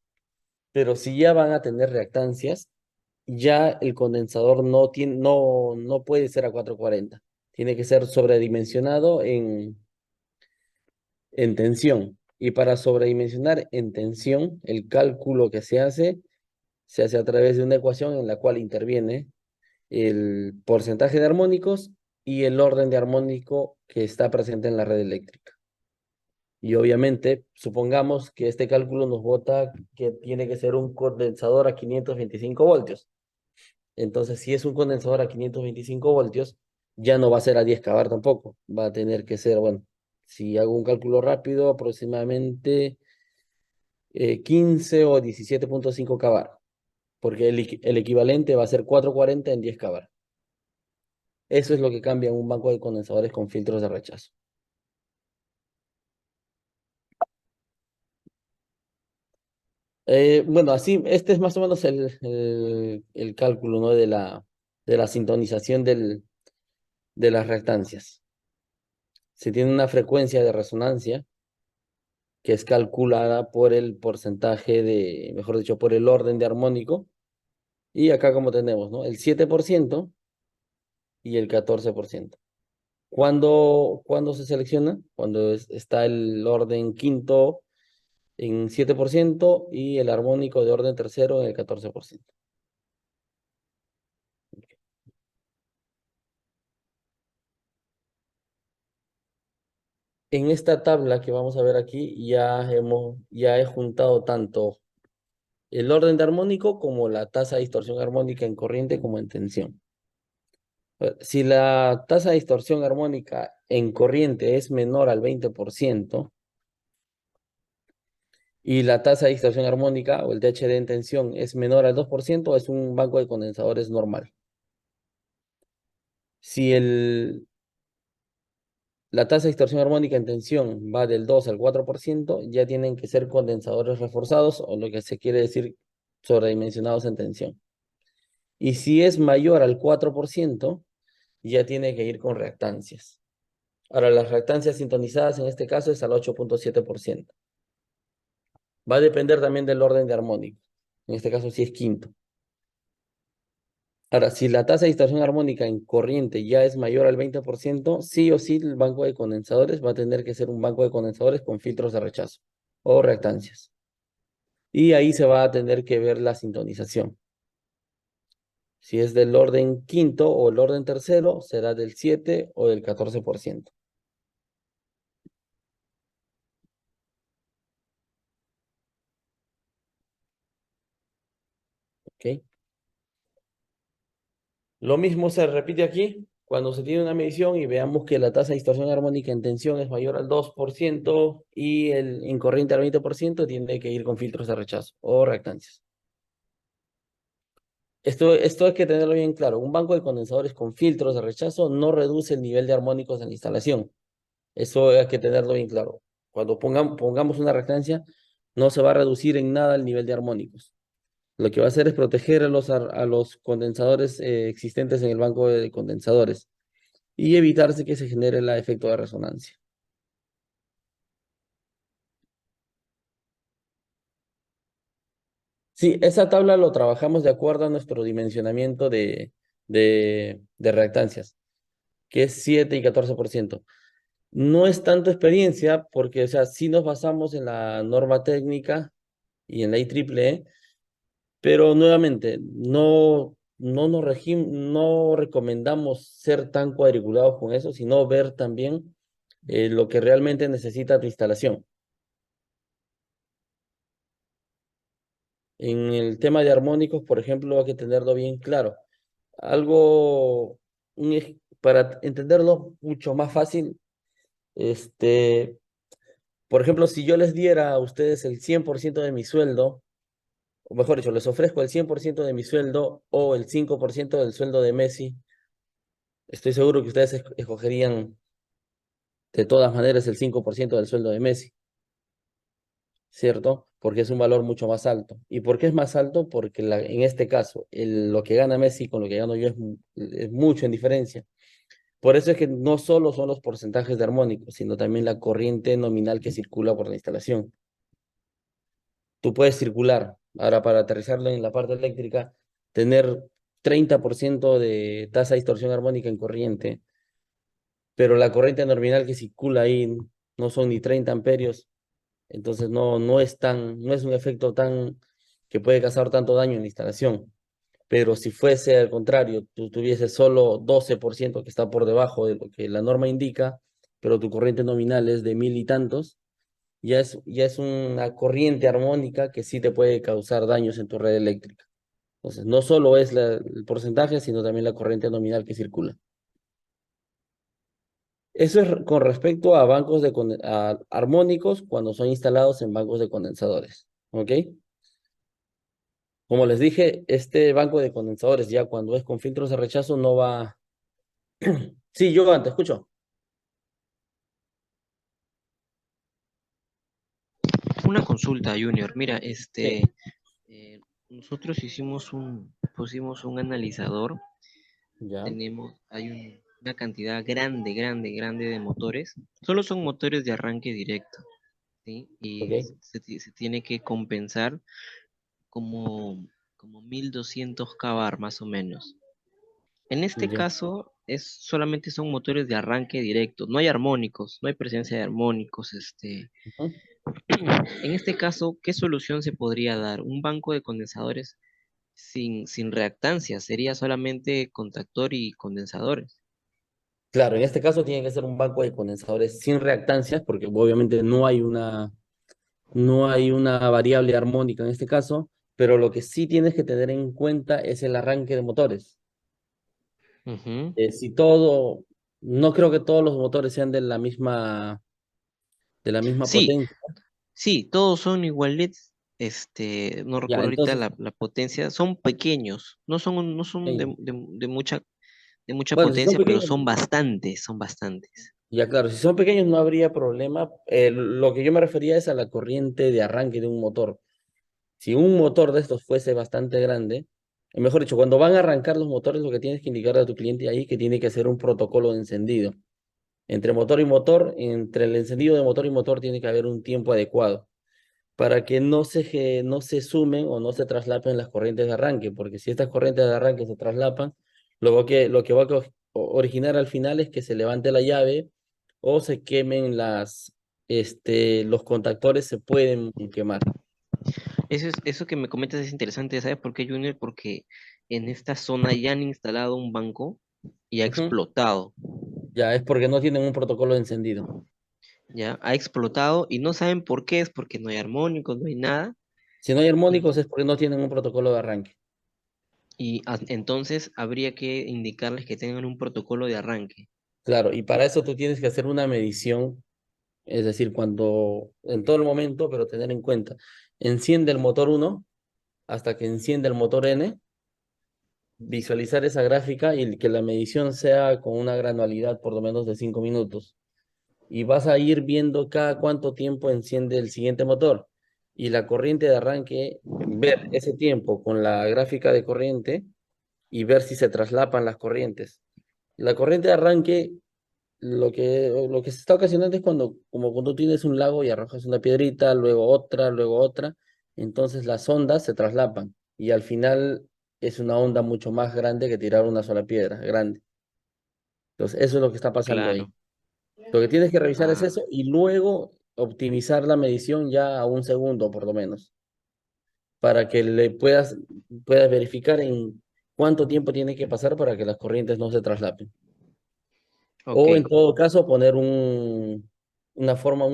Pero si ya van a tener reactancias, ya el condensador no puede ser a 440. Tiene que ser sobredimensionado en tensión. Y para sobredimensionar en tensión, el cálculo que se hace a través de una ecuación en la cual interviene el porcentaje de armónicos y el orden de armónico que está presente en la red eléctrica. Y obviamente, supongamos que este cálculo nos bota que tiene que ser un condensador a 525 voltios. Entonces, si es un condensador a 525 voltios, ya no va a ser a 10 kVAR tampoco. Va a tener que ser, bueno, si hago un cálculo rápido, aproximadamente 15 o 17.5 kVAR, porque el equivalente va a ser 440 en 10 kVAR. Eso es lo que cambia en un banco de condensadores con filtros de rechazo. Bueno, así, este es más o menos el cálculo, ¿no? De la sintonización de las reactancias. Se tiene una frecuencia de resonancia que es calculada por el porcentaje mejor dicho, por el orden de armónico. Y acá como tenemos, ¿no? El 7% y el 14%. ¿Cuándo se selecciona? Cuando está el orden quinto en 7% y el armónico de orden tercero en el 14%. En esta tabla que vamos a ver aquí ya he juntado tanto el orden de armónico como la tasa de distorsión armónica en corriente como en tensión. Si la tasa de distorsión armónica en corriente es menor al 20% y la tasa de distorsión armónica o el THD en tensión es menor al 2%, es un banco de condensadores normal. Si la tasa de distorsión armónica en tensión va del 2 al 4%, ya tienen que ser condensadores reforzados o lo que se quiere decir sobredimensionados en tensión. Y si es mayor al 4%, ya tiene que ir con reactancias. Ahora, las reactancias sintonizadas en este caso es al 8.7%. Va a depender también del orden de armónico. En este caso sí es quinto. Ahora, si la tasa de distorsión armónica en corriente ya es mayor al 20%, sí o sí el banco de condensadores va a tener que ser un banco de condensadores con filtros de rechazo o reactancias. Y ahí se va a tener que ver la sintonización. Si es del orden quinto o el orden tercero, será del 7 o del 14%. ¿Ok? Lo mismo se repite aquí cuando se tiene una medición y veamos que la tasa de distorsión armónica en tensión es mayor al 2% y en corriente al 20%, tiene que ir con filtros de rechazo o reactancias. Esto hay que tenerlo bien claro. Un banco de condensadores con filtros de rechazo no reduce el nivel de armónicos en la instalación. Eso hay que tenerlo bien claro. Cuando pongamos una reactancia, no se va a reducir en nada el nivel de armónicos. Lo que va a hacer es proteger a los condensadores existentes en el banco de condensadores y evitarse que se genere el efecto de resonancia. Sí, esa tabla lo trabajamos de acuerdo a nuestro dimensionamiento de reactancias, que es 7 y 14%. No es tanto experiencia porque, o sea, sí nos basamos en la norma técnica y en la IEEE, pero nuevamente, no recomendamos ser tan cuadriculados con eso, sino ver también lo que realmente necesita tu instalación. En el tema de armónicos, por ejemplo, hay que tenerlo bien claro. Algo, para entenderlo mucho más fácil, este, por ejemplo, si yo les diera a ustedes el 100% de mi sueldo, o mejor dicho, les ofrezco el 100% de mi sueldo o el 5% del sueldo de Messi, estoy seguro que ustedes escogerían de todas maneras el 5% del sueldo de Messi, ¿cierto? Porque es un valor mucho más alto. ¿Y por qué es más alto? Porque en este caso, lo que gana Messi con lo que gano yo es mucho en diferencia. Por eso es que no solo son los porcentajes de armónicos, sino también la corriente nominal que circula por la instalación. Tú puedes circular, ahora para aterrizarlo en la parte eléctrica, tener 30% de tasa de distorsión armónica en corriente, pero la corriente nominal que circula ahí no son ni 30 amperios, entonces no es un efecto tan que puede causar tanto daño en la instalación. Pero si fuese al contrario, tú tuvieses solo 12% que está por debajo de lo que la norma indica, pero tu corriente nominal es de 1000 y tantos, ya es una corriente armónica que sí te puede causar daños en tu red eléctrica. Entonces, no solo es el porcentaje, sino también la corriente nominal que circula. Eso es con respecto a bancos a armónicos cuando son instalados en bancos de condensadores. ¿Ok? Como les dije, este banco de condensadores ya cuando es con filtros de rechazo no va. Sí, yo te escucho. Una consulta, Junior. Mira, Sí, nosotros pusimos un analizador. ya, Una cantidad grande, grande, grande de motores. Solo son motores de arranque directo, ¿sí? Y ok, se tiene que compensar como, como 1200 kVAR más o menos. En este ya. caso, solamente son motores de arranque directo. No hay armónicos, no hay presencia de armónicos. Ujú. En este caso, ¿qué solución se podría dar? Un banco de condensadores sin reactancia, sería solamente contactor y condensadores. Claro, en este caso tiene que ser un banco de condensadores sin reactancias, porque obviamente no hay una variable armónica en este caso, pero lo que sí tienes que tener en cuenta es el arranque de motores. Ujú. Si todo, no creo que todos los motores sean de la misma Sí, potencia. sí, todos son iguales. No Ya, recuerdo ahorita entonces, la potencia, son pequeños, no son pequeño. de mucha Bueno, si son potencia, pero pequeños, son bastantes, son bastantes. ya claro, si son pequeños no habría problema. Lo que yo me refería es a la corriente de arranque de un motor. Si un motor de estos fuese bastante grande, mejor dicho, cuando van a arrancar los motores, lo que tienes que indicar a tu cliente ahí que tiene que hacer un protocolo de encendido. Entre motor y motor, entre el encendido de motor y motor tiene que haber un tiempo adecuado para que no se sumen o no se traslapen las corrientes de arranque, porque si estas corrientes de arranque se traslapan, lo que va a originar al final es que se levante la llave o se quemen los contactores se pueden quemar. Eso que me comentas es interesante, ¿sabes por qué, Junior? Porque en esta zona ya han instalado un banco y ha Ujú. explotado. Ya es porque no tienen un protocolo de encendido. Ya ha explotado y no saben por qué, es porque no hay armónicos, no hay nada. Si no hay armónicos Y, es porque no tienen un protocolo de arranque. entonces habría que indicarles que tengan un protocolo de arranque. Claro, y para eso tú tienes que hacer una medición, es decir, en todo el momento, pero tener en cuenta, enciende el motor uno hasta que enciende el motor N, visualizar esa gráfica y que la medición sea con una granualidad por lo menos de 5 minutos. Y vas a ir viendo cada cuánto tiempo enciende el siguiente motor. Y la corriente de arranque, ver ese tiempo con la gráfica de corriente y ver si se traslapan las corrientes. La corriente de arranque, lo que se está ocasionando es como cuando tienes un lago y arrojas una piedrita, luego otra, entonces las ondas se traslapan y al final es una onda mucho más grande que tirar una sola piedra, grande. Entonces, eso es lo que está pasando ahí. Claro. Lo que tienes que revisar es Ah, eso y luego optimizar la medición ya a un segundo por lo menos, para que puedas verificar en cuánto tiempo tiene que pasar para que las corrientes no se traslapen. Ok, O en todo caso poner un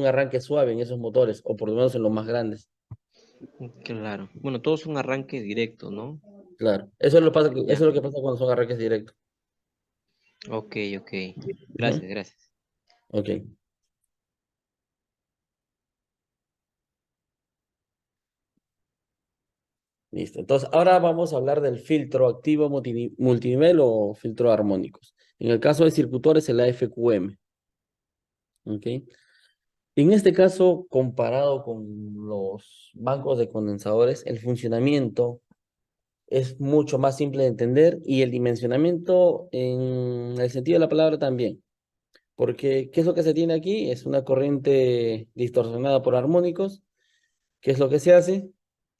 arranque suave en esos motores, o por lo menos en los más grandes. claro. Bueno, todo es un arranque directo, ¿no? Claro. Eso es Ya. lo que pasa cuando son arranques directos. Ok, ok. Ujú. Gracias, gracias. Ok, listo. Entonces, ahora vamos a hablar del filtro activo multinivel o filtro armónicos. En el caso de circuitores, el AFQM. ¿Ok? En este caso, comparado con los bancos de condensadores, el funcionamiento es mucho más simple de entender y el dimensionamiento en el sentido de la palabra también. Porque, ¿qué es lo que se tiene aquí? Es una corriente distorsionada por armónicos. ¿Qué es lo que se hace?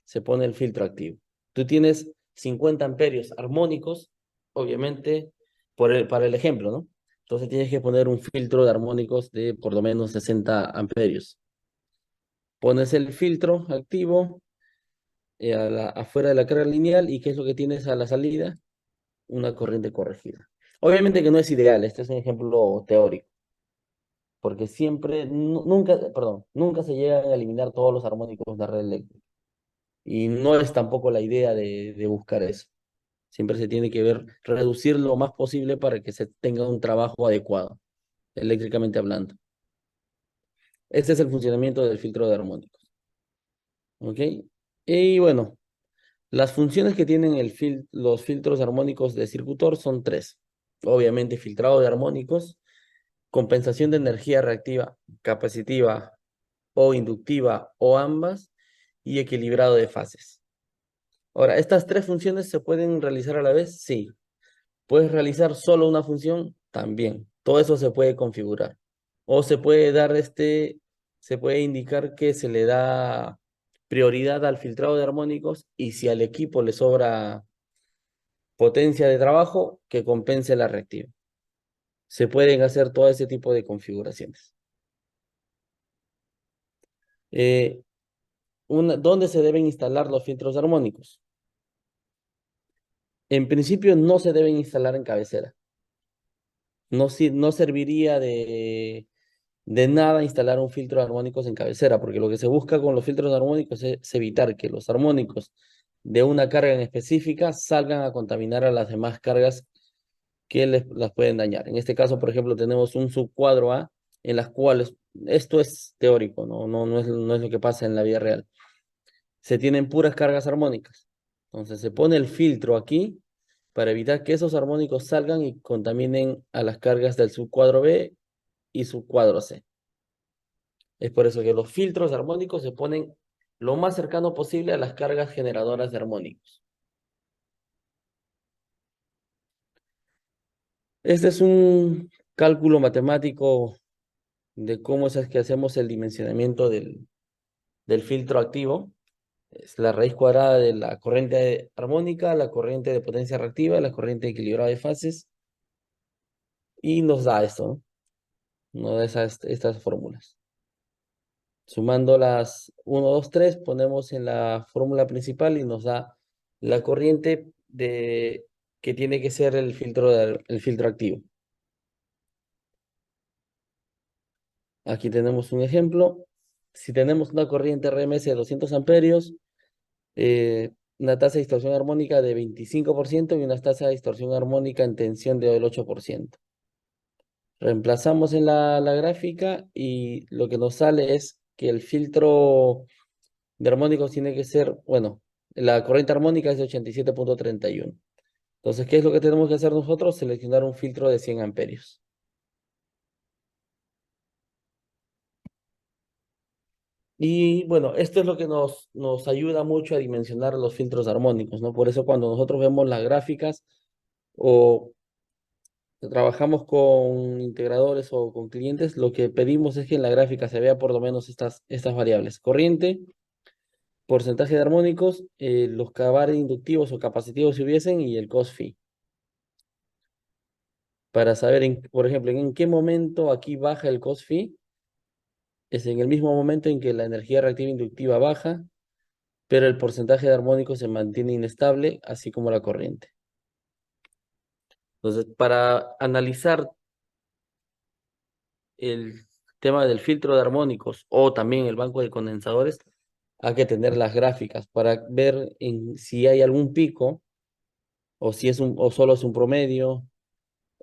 Se pone el filtro activo. Tú tienes 50 amperios armónicos, obviamente, para el ejemplo, ¿no? Entonces tienes que poner un filtro de armónicos de por lo menos 60 amperios. Pones el filtro activo afuera de la carga lineal y ¿qué es lo que tienes a la salida? Una corriente corregida. Obviamente que no es ideal, este es un ejemplo teórico, porque siempre, nunca, perdón, nunca se llegan a eliminar todos los armónicos de la red eléctrica. Y no es tampoco la idea de buscar eso. Siempre se tiene que ver, reducir lo más posible para que se tenga un trabajo adecuado, eléctricamente hablando. Este es el funcionamiento del filtro de armónicos. ¿Ok? Y bueno, las funciones que tienen los filtros armónicos de circuitor son tres. Obviamente, filtrado de armónicos, compensación de energía reactiva, capacitiva o inductiva o ambas, y equilibrado de fases. Ahora, ¿estas tres funciones se pueden realizar a la vez? Sí. ¿Puedes realizar solo una función? También. Todo eso se puede configurar. O se puede indicar que se le da prioridad al filtrado de armónicos y si al equipo le sobra potencia de trabajo, que compense la reactiva. Se pueden hacer todo ese tipo de configuraciones. Eh, ¿Dónde se deben instalar los filtros armónicos? En principio no se deben instalar en cabecera. No, no serviría de nada instalar un filtro de armónicos en cabecera, porque lo que se busca con los filtros armónicos es evitar que los armónicos de una carga en específica salgan a contaminar a las demás cargas que las pueden dañar. En este caso, por ejemplo, tenemos un subcuadro A en las cuales, esto es teórico, no es lo que pasa en la vida real. Se tienen puras cargas armónicas. Entonces se pone el filtro aquí para evitar que esos armónicos salgan y contaminen a las cargas del subcuadro B y subcuadro C. Es por eso que los filtros armónicos se ponen lo más cercano posible a las cargas generadoras de armónicos. Este es un cálculo matemático de cómo es que hacemos el dimensionamiento del filtro activo. Es la raíz cuadrada de la corriente armónica, la corriente de potencia reactiva, la corriente equilibrada de fases, y nos da esto, ¿no? Nos da estas fórmulas. Sumando las 1, 2, 3, ponemos en la fórmula principal y nos da la corriente que tiene que ser el filtro activo. Aquí tenemos un ejemplo. Si tenemos una corriente RMS de 200 amperios, una tasa de distorsión armónica de 25% y una tasa de distorsión armónica en tensión del 8%. Reemplazamos en la gráfica y lo que nos sale es que el filtro de armónicos tiene que ser, bueno, la corriente armónica es de 87,31. Entonces, ¿qué es lo que tenemos que hacer nosotros? Seleccionar un filtro de 100 amperios. Y bueno, esto es lo que nos ayuda mucho a dimensionar los filtros armónicos, ¿no? Por eso cuando nosotros vemos las gráficas o trabajamos con integradores o con clientes, lo que pedimos es que en la gráfica se vea por lo menos estas variables. Corriente, porcentaje de armónicos, los cabales inductivos o capacitivos si hubiesen y el cost phi. Para saber, por ejemplo, en qué momento aquí baja el cost phi, es en el mismo momento en que la energía reactiva inductiva baja, pero el porcentaje de armónicos se mantiene inestable, así como la corriente. Entonces, para analizar el tema del filtro de armónicos o también el banco de condensadores, hay que tener las gráficas para ver si hay algún pico o si o solo es un promedio,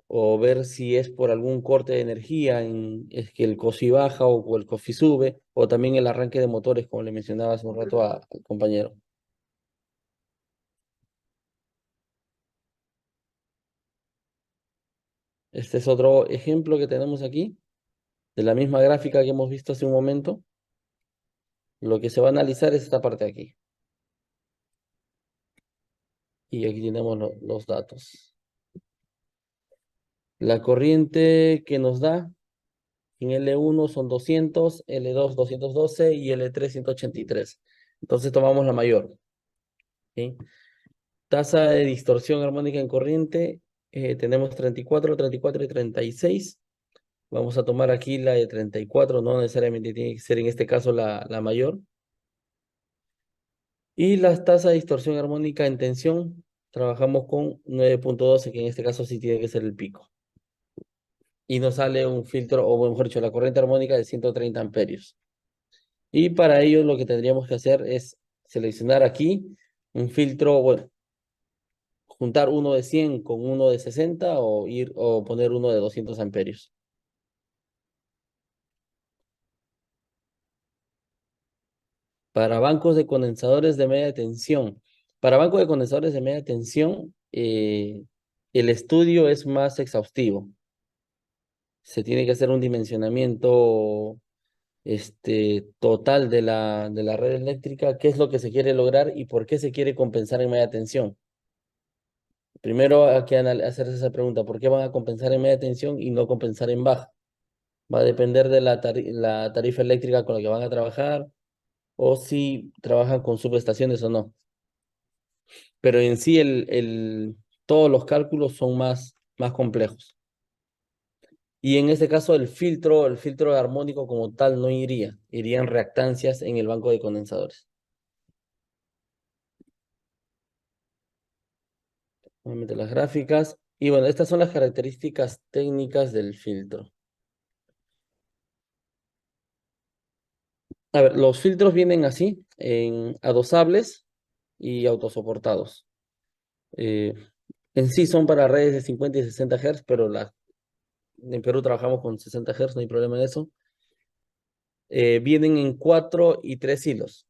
o ver si es por algún corte de energía, es que el COFI baja o el COFI sube, o también el arranque de motores, como le mencionaba hace un rato al compañero. Este es otro ejemplo que tenemos aquí, de la misma gráfica que hemos visto hace un momento. Lo que se va a analizar es esta parte de aquí. Y aquí tenemos los datos. La corriente que nos da en L1 son 200, L2 212 y L3 183. Entonces tomamos la mayor. ¿Sí? Tasa de distorsión armónica en corriente, tenemos 34, 34 y 36. Vamos a tomar aquí la de 34, no necesariamente tiene que ser en este caso la mayor. Y la tasa de distorsión armónica en tensión, trabajamos con 9.12, que en este caso sí tiene que ser el pico. Y nos sale un filtro, o mejor dicho, la corriente armónica de 130 amperios. Y para ello lo que tendríamos que hacer es seleccionar aquí un filtro, bueno, juntar uno de 100 con uno de 60 o poner uno de 200 amperios. Para bancos de condensadores de media tensión. Para bancos de condensadores de media tensión, el estudio es más exhaustivo. Se tiene que hacer un dimensionamiento total de la red eléctrica, qué es lo que se quiere lograr y por qué se quiere compensar en media tensión. Primero hay que hacerse esa pregunta, ¿por qué van a compensar en media tensión y no compensar en baja? Va a depender de la tarifa eléctrica con la que van a trabajar o si trabajan con subestaciones o no. Pero en sí todos los cálculos son más complejos. Y en este caso el filtro armónico como tal no irían reactancias en el banco de condensadores. Nuevamente las gráficas. Y bueno, estas son las características técnicas del filtro. A ver, los filtros vienen así, en adosables y autosoportados. Eh, en sí son para redes de 50 y 60 Hz, pero en Perú trabajamos con 60 Hz, no hay problema en eso. Vienen en 4 y 3 hilos,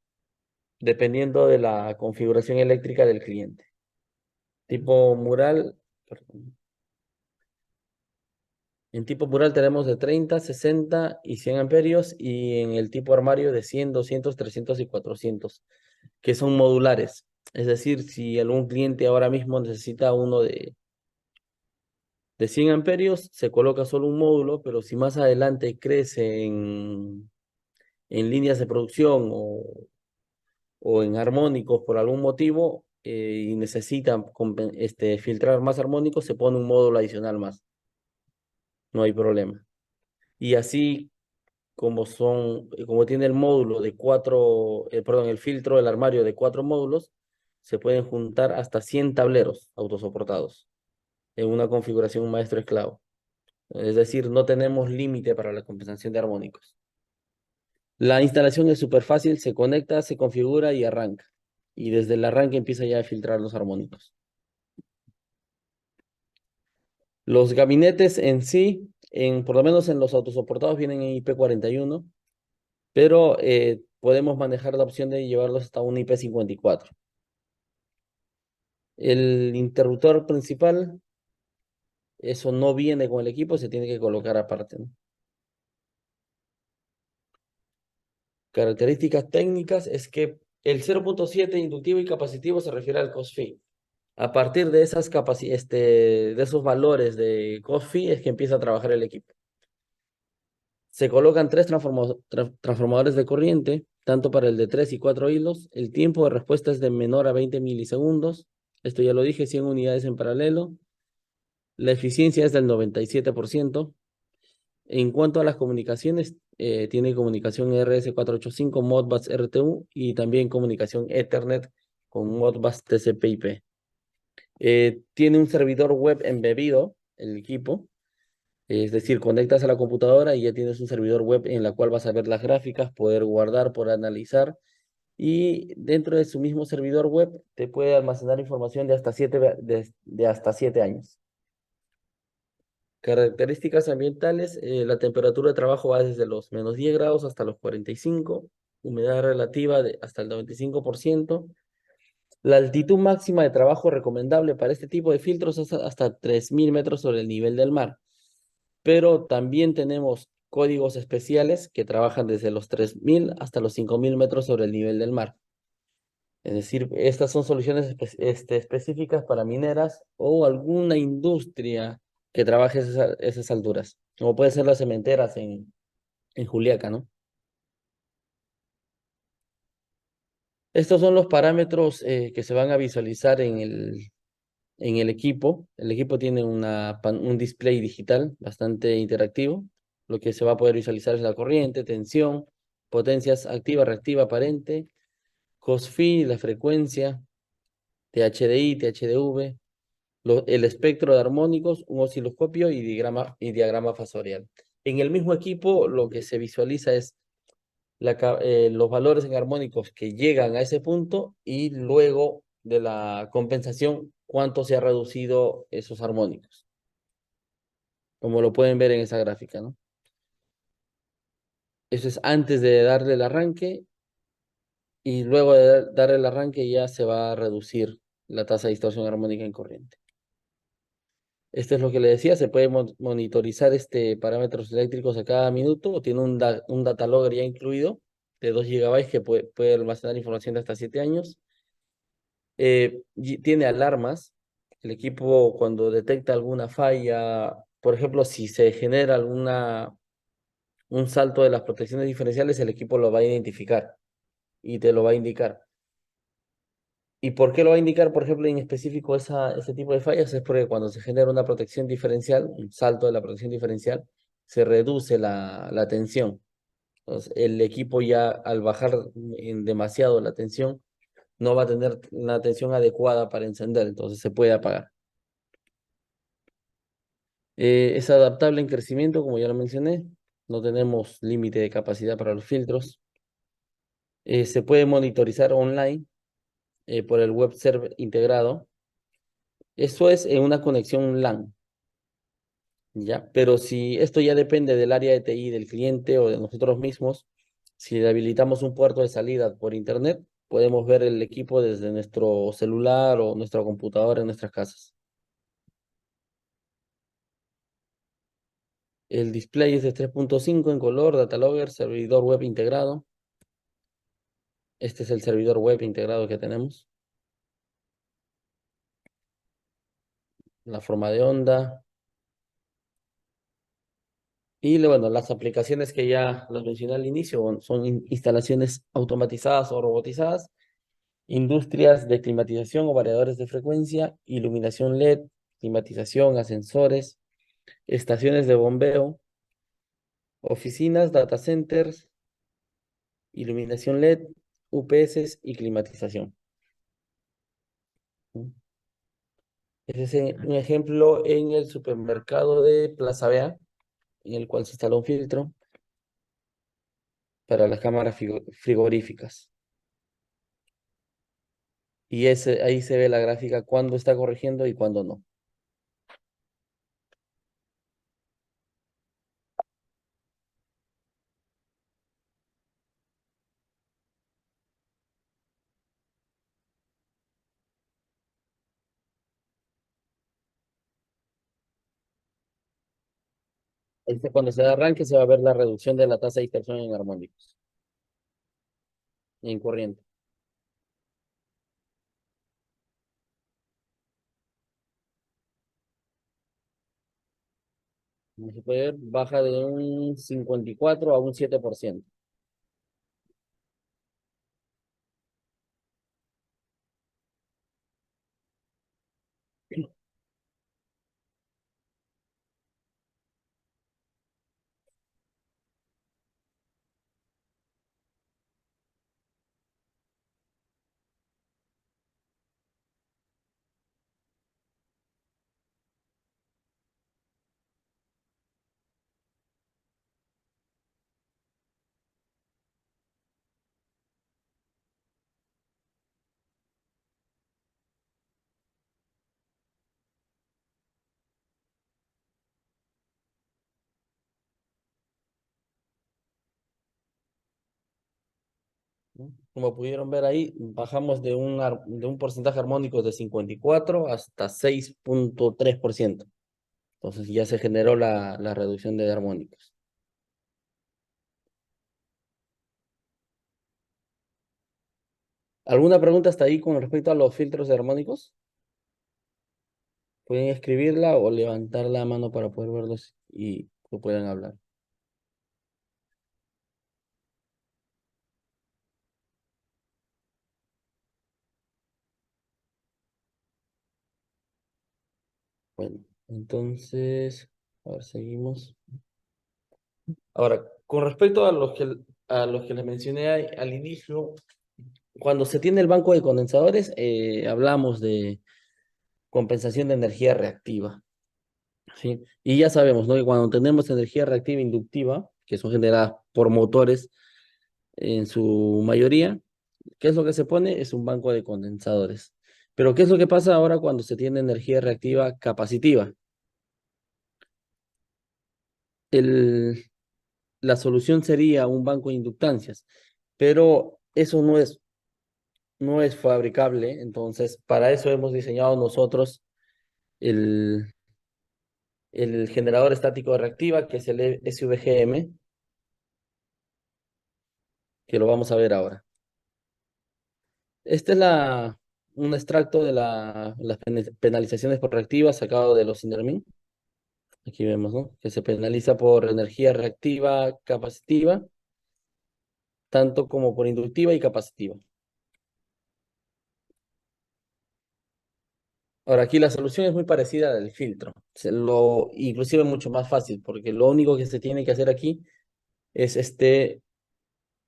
dependiendo de la configuración eléctrica del cliente. Tipo mural, perdón. En tipo mural tenemos de 30, 60 y 100 amperios y en el tipo armario de 100, 200, 300 y 400, que son modulares. Es decir, si algún cliente ahora mismo necesita uno de 100 amperios, se coloca solo un módulo, pero si más adelante crece en líneas de producción o en armónicos por algún motivo y necesita filtrar más armónicos, se pone un módulo adicional más. No hay problema. Y así como tiene el módulo de el filtro del armario de 4 módulos, se pueden juntar hasta 100 tableros autosoportados en una configuración maestro-esclavo. Es decir, no tenemos límite para la compensación de armónicos. La instalación es súper fácil, se conecta, se configura y arranca. Y desde el arranque empieza ya a filtrar los armónicos. Los gabinetes en sí, por lo menos en los autosoportados, vienen en IP41, pero podemos manejar la opción de llevarlos hasta un IP54. El interruptor principal, eso no viene con el equipo, se tiene que colocar aparte, ¿no? Características técnicas es que el 0.7 inductivo y capacitivo se refiere al COSFI. A partir de de esos valores de COSFI es que empieza a trabajar el equipo. Se colocan 3 transformadores de corriente, tanto para el de 3 y 4 hilos. El tiempo de respuesta es de menor a 20 milisegundos. Esto ya lo dije, 100 unidades en paralelo. La eficiencia es del 97%. En cuanto a las comunicaciones, tiene comunicación RS485, Modbus RTU y también comunicación Ethernet con Modbus TCP/IP. Tiene un servidor web embebido, el equipo, Es decir, conectas a la computadora y ya tienes un servidor web en la cual vas a ver las gráficas, poder guardar, poder analizar. Y dentro de su mismo servidor web te puede almacenar información de hasta 7 años. Características ambientales, la temperatura de trabajo va desde los -10 grados hasta los 45, humedad relativa hasta el 95%. La altitud máxima de trabajo recomendable para este tipo de filtros es hasta 3.000 metros sobre el nivel del mar, pero también tenemos códigos especiales que trabajan desde los 3.000 hasta los 5.000 metros sobre el nivel del mar. Es decir, estas son soluciones específicas para mineras o alguna industria que trabaje esas alturas, como pueden ser las cementeras en Juliaca, ¿no? Estos son los parámetros que se van a visualizar en el equipo. El equipo tiene un display digital bastante interactivo. Lo que se va a poder visualizar es la corriente, tensión, potencias activa, reactiva, aparente, COSFI, la frecuencia, THDI, THDV, el espectro de armónicos, un osciloscopio y diagrama fasorial. En el mismo equipo lo que se visualiza es los valores en armónicos que llegan a ese punto y luego de la compensación, cuánto se ha reducido esos armónicos, como lo pueden ver en esa gráfica, ¿no? Eso es antes de darle el arranque y luego de dar el arranque ya se va a reducir la tasa de distorsión armónica en corriente. Esto es lo que le decía, se puede monitorizar parámetros eléctricos a cada minuto, tiene un data logger ya incluido de 2 GB que puede almacenar información de hasta 7 años. Y tiene alarmas, el equipo cuando detecta alguna falla, por ejemplo, si se genera un salto de las protecciones diferenciales, el equipo lo va a identificar y te lo va a indicar. ¿Y por qué lo va a indicar, por ejemplo, en específico ese tipo de fallas? Es porque cuando se genera una protección diferencial, un salto de la protección diferencial, se reduce la tensión. Entonces, el equipo ya al bajar en demasiado la tensión, no va a tener la tensión adecuada para encender, entonces se puede apagar. Es adaptable en crecimiento, como ya lo mencioné. No tenemos límite de capacidad para los filtros. Se puede monitorizar online por el web server integrado. Eso es en una conexión LAN, ¿ya? Pero si esto ya depende del área de TI del cliente o de nosotros mismos, si le habilitamos un puerto de salida por internet, podemos ver el equipo desde nuestro celular o nuestra computadora en nuestras casas. El display es de 3.5 en color, data logger, servidor web integrado. Este es el servidor web integrado que tenemos. La forma de onda. Y bueno, las aplicaciones que ya las mencioné al inicio son instalaciones automatizadas o robotizadas, industrias de climatización o variadores de frecuencia, iluminación LED, climatización, ascensores, estaciones de bombeo, oficinas, data centers, iluminación LED, UPS y climatización. Ese es un ejemplo en el supermercado de Plaza Vea, en el cual se instala un filtro para las cámaras frigoríficas. Y ahí se ve la gráfica cuándo está corrigiendo y cuándo no. Cuando se da arranque se va a ver la reducción de la tasa de dispersión en armónicos y en corriente. Como se puede ver, baja de un 54 a un 7%. ¿no? Como pudieron ver ahí, bajamos de un porcentaje armónico de 54 hasta 6.3%. Entonces ya se generó la reducción de armónicos. ¿Alguna pregunta hasta ahí con respecto a los filtros de armónicos? Pueden escribirla o levantar la mano para poder verlos y que puedan hablar. Bueno, entonces, a ver, seguimos. Ahora, con respecto a los que les mencioné al inicio, cuando se tiene el banco de condensadores, hablamos de compensación de energía reactiva, ¿sí? Y ya sabemos, ¿no? Que cuando tenemos energía reactiva inductiva, que son generadas por motores en su mayoría, ¿qué es lo que se pone? Es un banco de condensadores. Pero ¿qué es lo que pasa ahora cuando se tiene energía reactiva capacitiva? El, la solución sería un banco de inductancias, pero eso no es fabricable, entonces para eso hemos diseñado nosotros el, el generador estático de reactiva, que es el SVGM, que lo vamos a ver ahora. Este es un extracto de las penalizaciones por reactivas sacado de los INDERMIN. Aquí vemos, ¿no? Que se penaliza por energía reactiva capacitiva, tanto como por inductiva y capacitiva. Ahora, aquí la solución es muy parecida a la del filtro, inclusive mucho más fácil, porque lo único que se tiene que hacer aquí es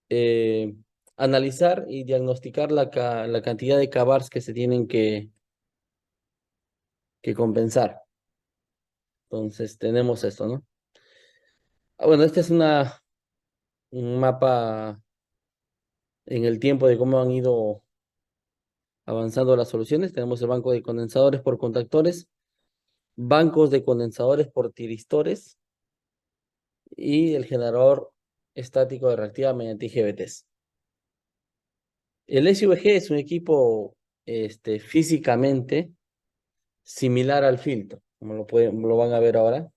eh, analizar y diagnosticar la cantidad de kVARs que se tienen que compensar. Entonces, tenemos esto, ¿no? Bueno, este es un mapa en el tiempo de cómo han ido avanzando las soluciones. Tenemos el banco de condensadores por contactores, bancos de condensadores por tiristores y el generador estático de reactiva mediante IGBTs. El SVG es un equipo físicamente similar al filtro, como lo van a ver ahora,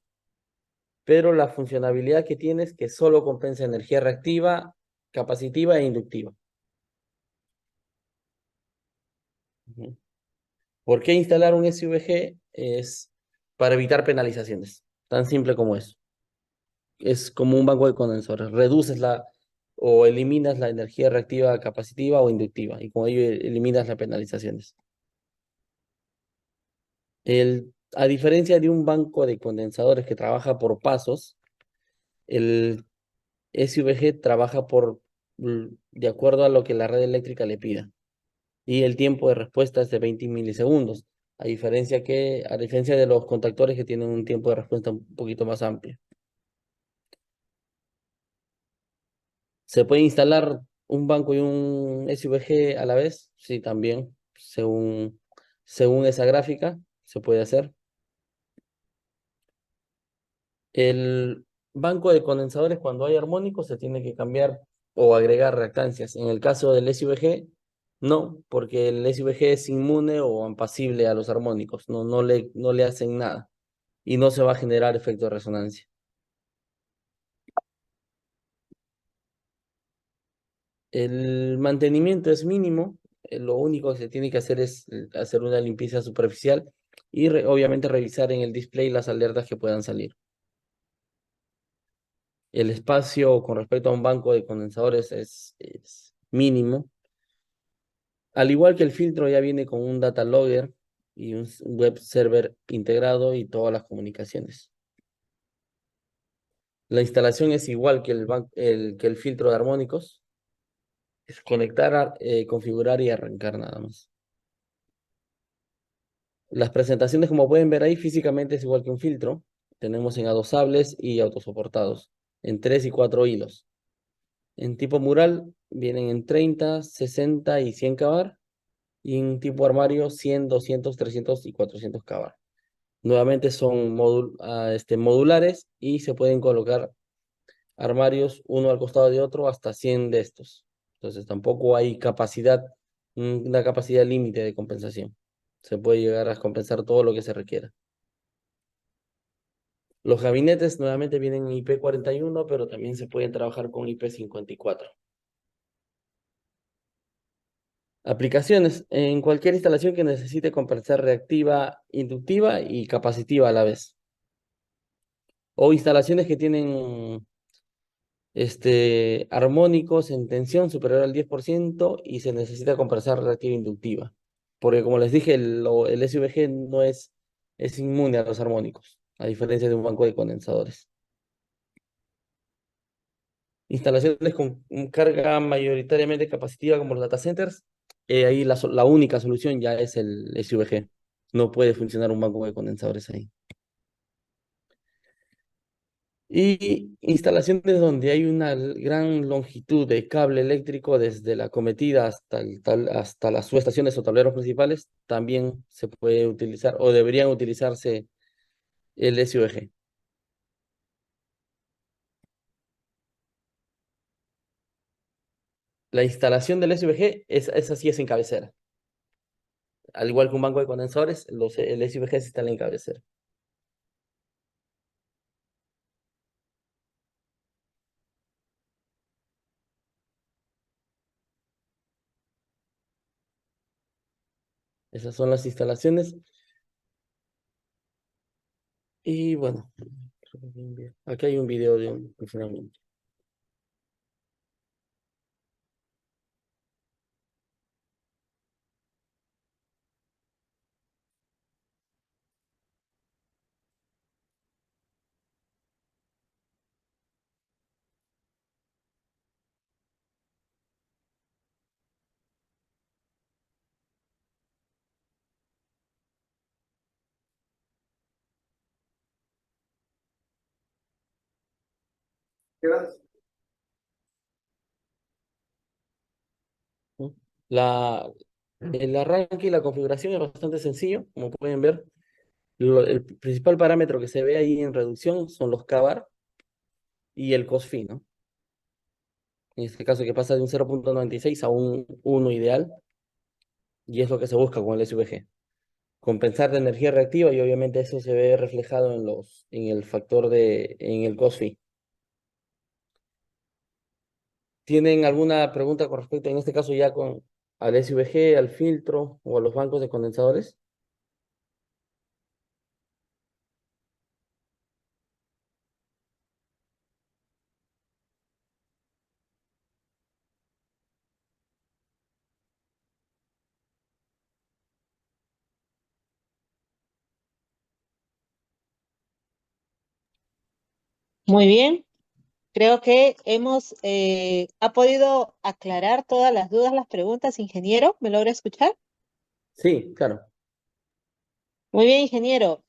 pero la funcionalidad que tiene es que solo compensa energía reactiva, capacitiva e inductiva. Ujú. ¿Por qué instalar un SVG? Es para evitar penalizaciones, tan simple como eso. Es como un banco de condensadores. Reduces o eliminas la energía reactiva capacitiva o inductiva y con ello eliminas las penalizaciones. A diferencia de un banco de condensadores que trabaja por pasos, el SVG trabaja de acuerdo a lo que la red eléctrica le pida. Y el tiempo de respuesta es de 20 milisegundos, a diferencia de los contactores que tienen un tiempo de respuesta un poquito más amplio. ¿Se puede instalar un banco y un SVG a la vez? Sí, también, según esa gráfica, se puede hacer. El banco de condensadores, cuando hay armónicos, se tiene que cambiar o agregar reactancias. En el caso del SVG, no, porque el SVG es inmune o impasible a los armónicos, no le hacen nada y no se va a generar efecto de resonancia. El mantenimiento es mínimo, lo único que se tiene que hacer es hacer una limpieza superficial y obviamente revisar en el display las alertas que puedan salir. El espacio con respecto a un banco de condensadores es mínimo. Al igual que el filtro ya viene con un data logger y un web server integrado y todas las comunicaciones. La instalación es igual que que el filtro de armónicos. Es conectar, configurar y arrancar nada más. Las presentaciones, como pueden ver ahí, físicamente es igual que un filtro. Tenemos en adosables y autosoportados, en 3 y 4 hilos. En tipo mural vienen en 30, 60 y 100 kVAR. Y en tipo armario 100, 200, 300 y 400 kVAR. Nuevamente son modulares y se pueden colocar armarios uno al costado de otro hasta 100 de estos. Entonces tampoco hay capacidad, una capacidad límite de compensación. Se puede llegar a compensar todo lo que se requiera. Los gabinetes nuevamente vienen en IP41, pero también se pueden trabajar con IP54. Aplicaciones. En cualquier instalación que necesite compensar reactiva, inductiva y capacitiva a la vez. O instalaciones que tienen armónicos en tensión superior al 10% y se necesita compensar reactiva inductiva. Porque como les dije, el SVG no es inmune a los armónicos, a diferencia de un banco de condensadores. Instalaciones con carga mayoritariamente capacitiva como los data centers, ahí la única solución ya es el SVG. No puede funcionar un banco de condensadores ahí. Y instalaciones donde hay una gran longitud de cable eléctrico desde la cometida hasta las subestaciones o tableros principales, también se puede utilizar o deberían utilizarse el SVG. La instalación del SVG esa sí es en cabecera. Al igual que un banco de condensadores, el SVG se instala en cabecera. Esas son las instalaciones. Y bueno, aquí hay un video de un funcionamiento. ¿No? El arranque y la configuración es bastante sencillo, como pueden ver. El principal parámetro que se ve ahí en reducción son los kVAR y el COSFI, ¿no? En este caso que pasa de un 0.96 a un 1 ideal, y es lo que se busca con el SVG. Compensar la energía reactiva y obviamente eso se ve reflejado en el factor en el COSFI. ¿Tienen alguna pregunta con respecto, en este caso ya al SVG, al filtro o a los bancos de condensadores? Muy bien. Creo que ha podido aclarar todas las dudas, las preguntas, ingeniero. ¿Me logra escuchar? Sí, claro. Muy bien, ingeniero.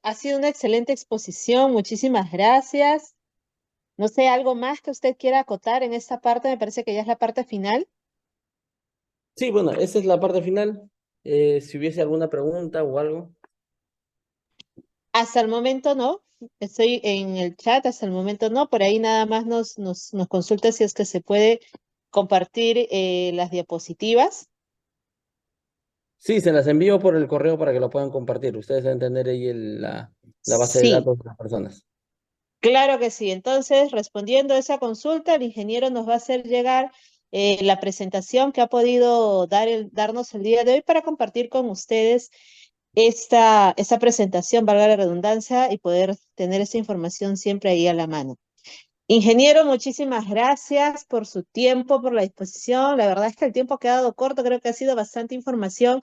Ha sido una excelente exposición. Muchísimas gracias. No sé, algo más que usted quiera acotar en esta parte. Me parece que ya es la parte final. Sí, bueno, esa es la parte final. Si hubiese alguna pregunta o algo. Hasta el momento no. Estoy en el chat, hasta el momento no. Por ahí nada más nos consulta si es que se puede compartir las diapositivas. Sí, se las envío por el correo para que lo puedan compartir. Ustedes deben tener ahí la base de Sí, datos de las personas. claro que sí. Entonces, respondiendo a esa consulta, el ingeniero nos va a hacer llegar la presentación que ha podido darnos el día de hoy para compartir con ustedes esta presentación, valga la redundancia, y poder tener esta información siempre ahí a la mano. Ingeniero, muchísimas gracias por su tiempo, por la disposición. La verdad es que el tiempo ha quedado corto, creo que ha sido bastante información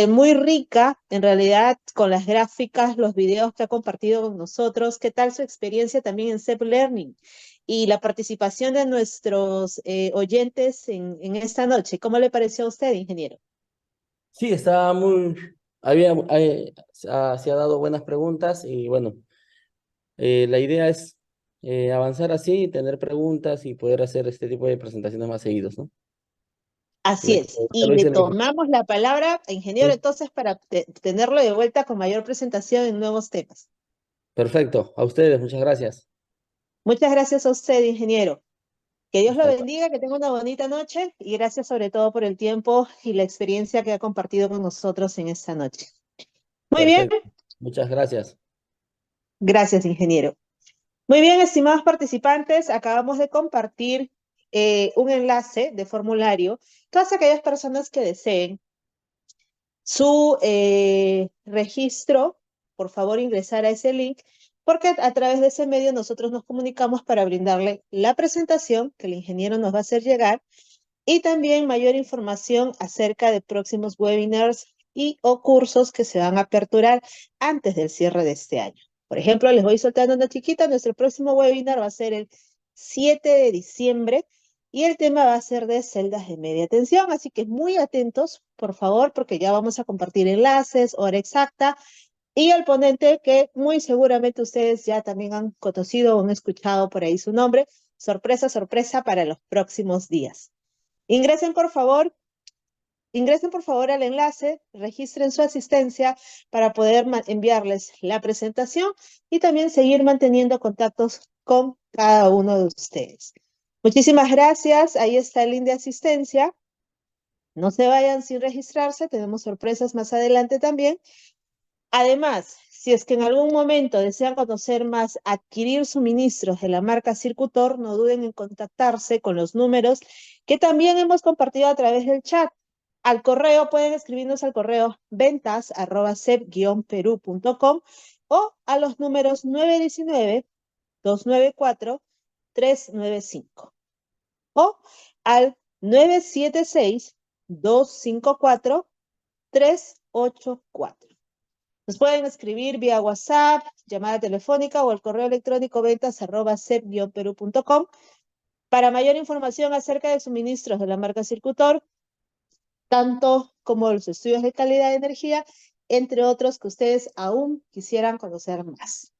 muy rica, en realidad, con las gráficas, los videos que ha compartido con nosotros. ¿Qué tal su experiencia también en CEP Learning? Y la participación de nuestros oyentes en esta noche. ¿Cómo le pareció a usted, ingeniero? Sí, se ha dado buenas preguntas y bueno, la idea es avanzar así, tener preguntas y poder hacer este tipo de presentaciones más seguidos, ¿no? Así Ya es. ya Y lo le hice tomamos la palabra, ingeniero, sí. entonces, para tenerlo de vuelta con mayor presentación en nuevos temas. Perfecto, a ustedes, muchas gracias. Muchas gracias a usted, ingeniero. Que Dios lo Hasta luego. bendiga, que tenga una bonita noche y gracias sobre todo por el tiempo y la experiencia que ha compartido con nosotros en esta noche. Muy bien, Perfecto. Muchas gracias. gracias, ingeniero. Muy bien, estimados participantes, acabamos de compartir un enlace de formulario. Todas aquellas personas que deseen su registro, por favor ingresar a ese link, porque a través de ese medio nosotros nos comunicamos para brindarle la presentación que el ingeniero nos va a hacer llegar y también mayor información acerca de próximos webinars y o cursos que se van a aperturar antes del cierre de este año. Por ejemplo, les voy soltando una chiquita, nuestro próximo webinar va a ser el 7 de diciembre y el tema va a ser de celdas de media tensión, así que muy atentos, por favor, porque ya vamos a compartir enlaces, hora exacta, y el ponente que muy seguramente ustedes ya también han conocido o han escuchado por ahí su nombre. Sorpresa, sorpresa para los próximos días. Ingresen por favor al enlace, registren su asistencia para poder enviarles la presentación y también seguir manteniendo contactos con cada uno de ustedes. Muchísimas gracias. Ahí está el link de asistencia. No se vayan sin registrarse. Tenemos sorpresas más adelante también. Además, si es que en algún momento desean conocer más, adquirir suministros de la marca Circutor, no duden en contactarse con los números que también hemos compartido a través del chat. Al correo pueden escribirnos al correo ventas@cep-perú.com o a los números 919-294-395 o al 976-254-384. Nos pueden escribir vía WhatsApp, llamada telefónica o el correo electrónico ventas@cep-perú.com. Para mayor información acerca de suministros de la marca Circutor, tanto como los estudios de calidad de energía, entre otros que ustedes aún quisieran conocer más.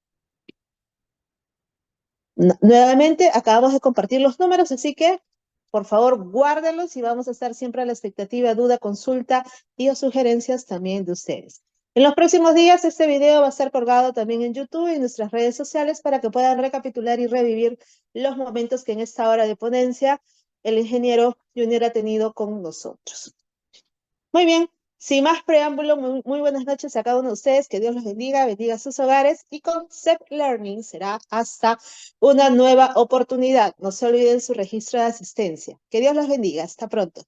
Nuevamente, acabamos de compartir los números, así que por favor guárdenlos y vamos a estar siempre a la expectativa, duda, consulta y o sugerencias también de ustedes. En los próximos días este video va a estar colgado también en YouTube y en nuestras redes sociales para que puedan recapitular y revivir los momentos que en esta hora de ponencia el ingeniero Junior ha tenido con nosotros. Muy bien, sin más preámbulo, muy buenas noches a cada uno de ustedes, que Dios los bendiga, bendiga sus hogares y con CEP Learning será hasta una nueva oportunidad. No se olviden su registro de asistencia. Que Dios los bendiga, hasta pronto.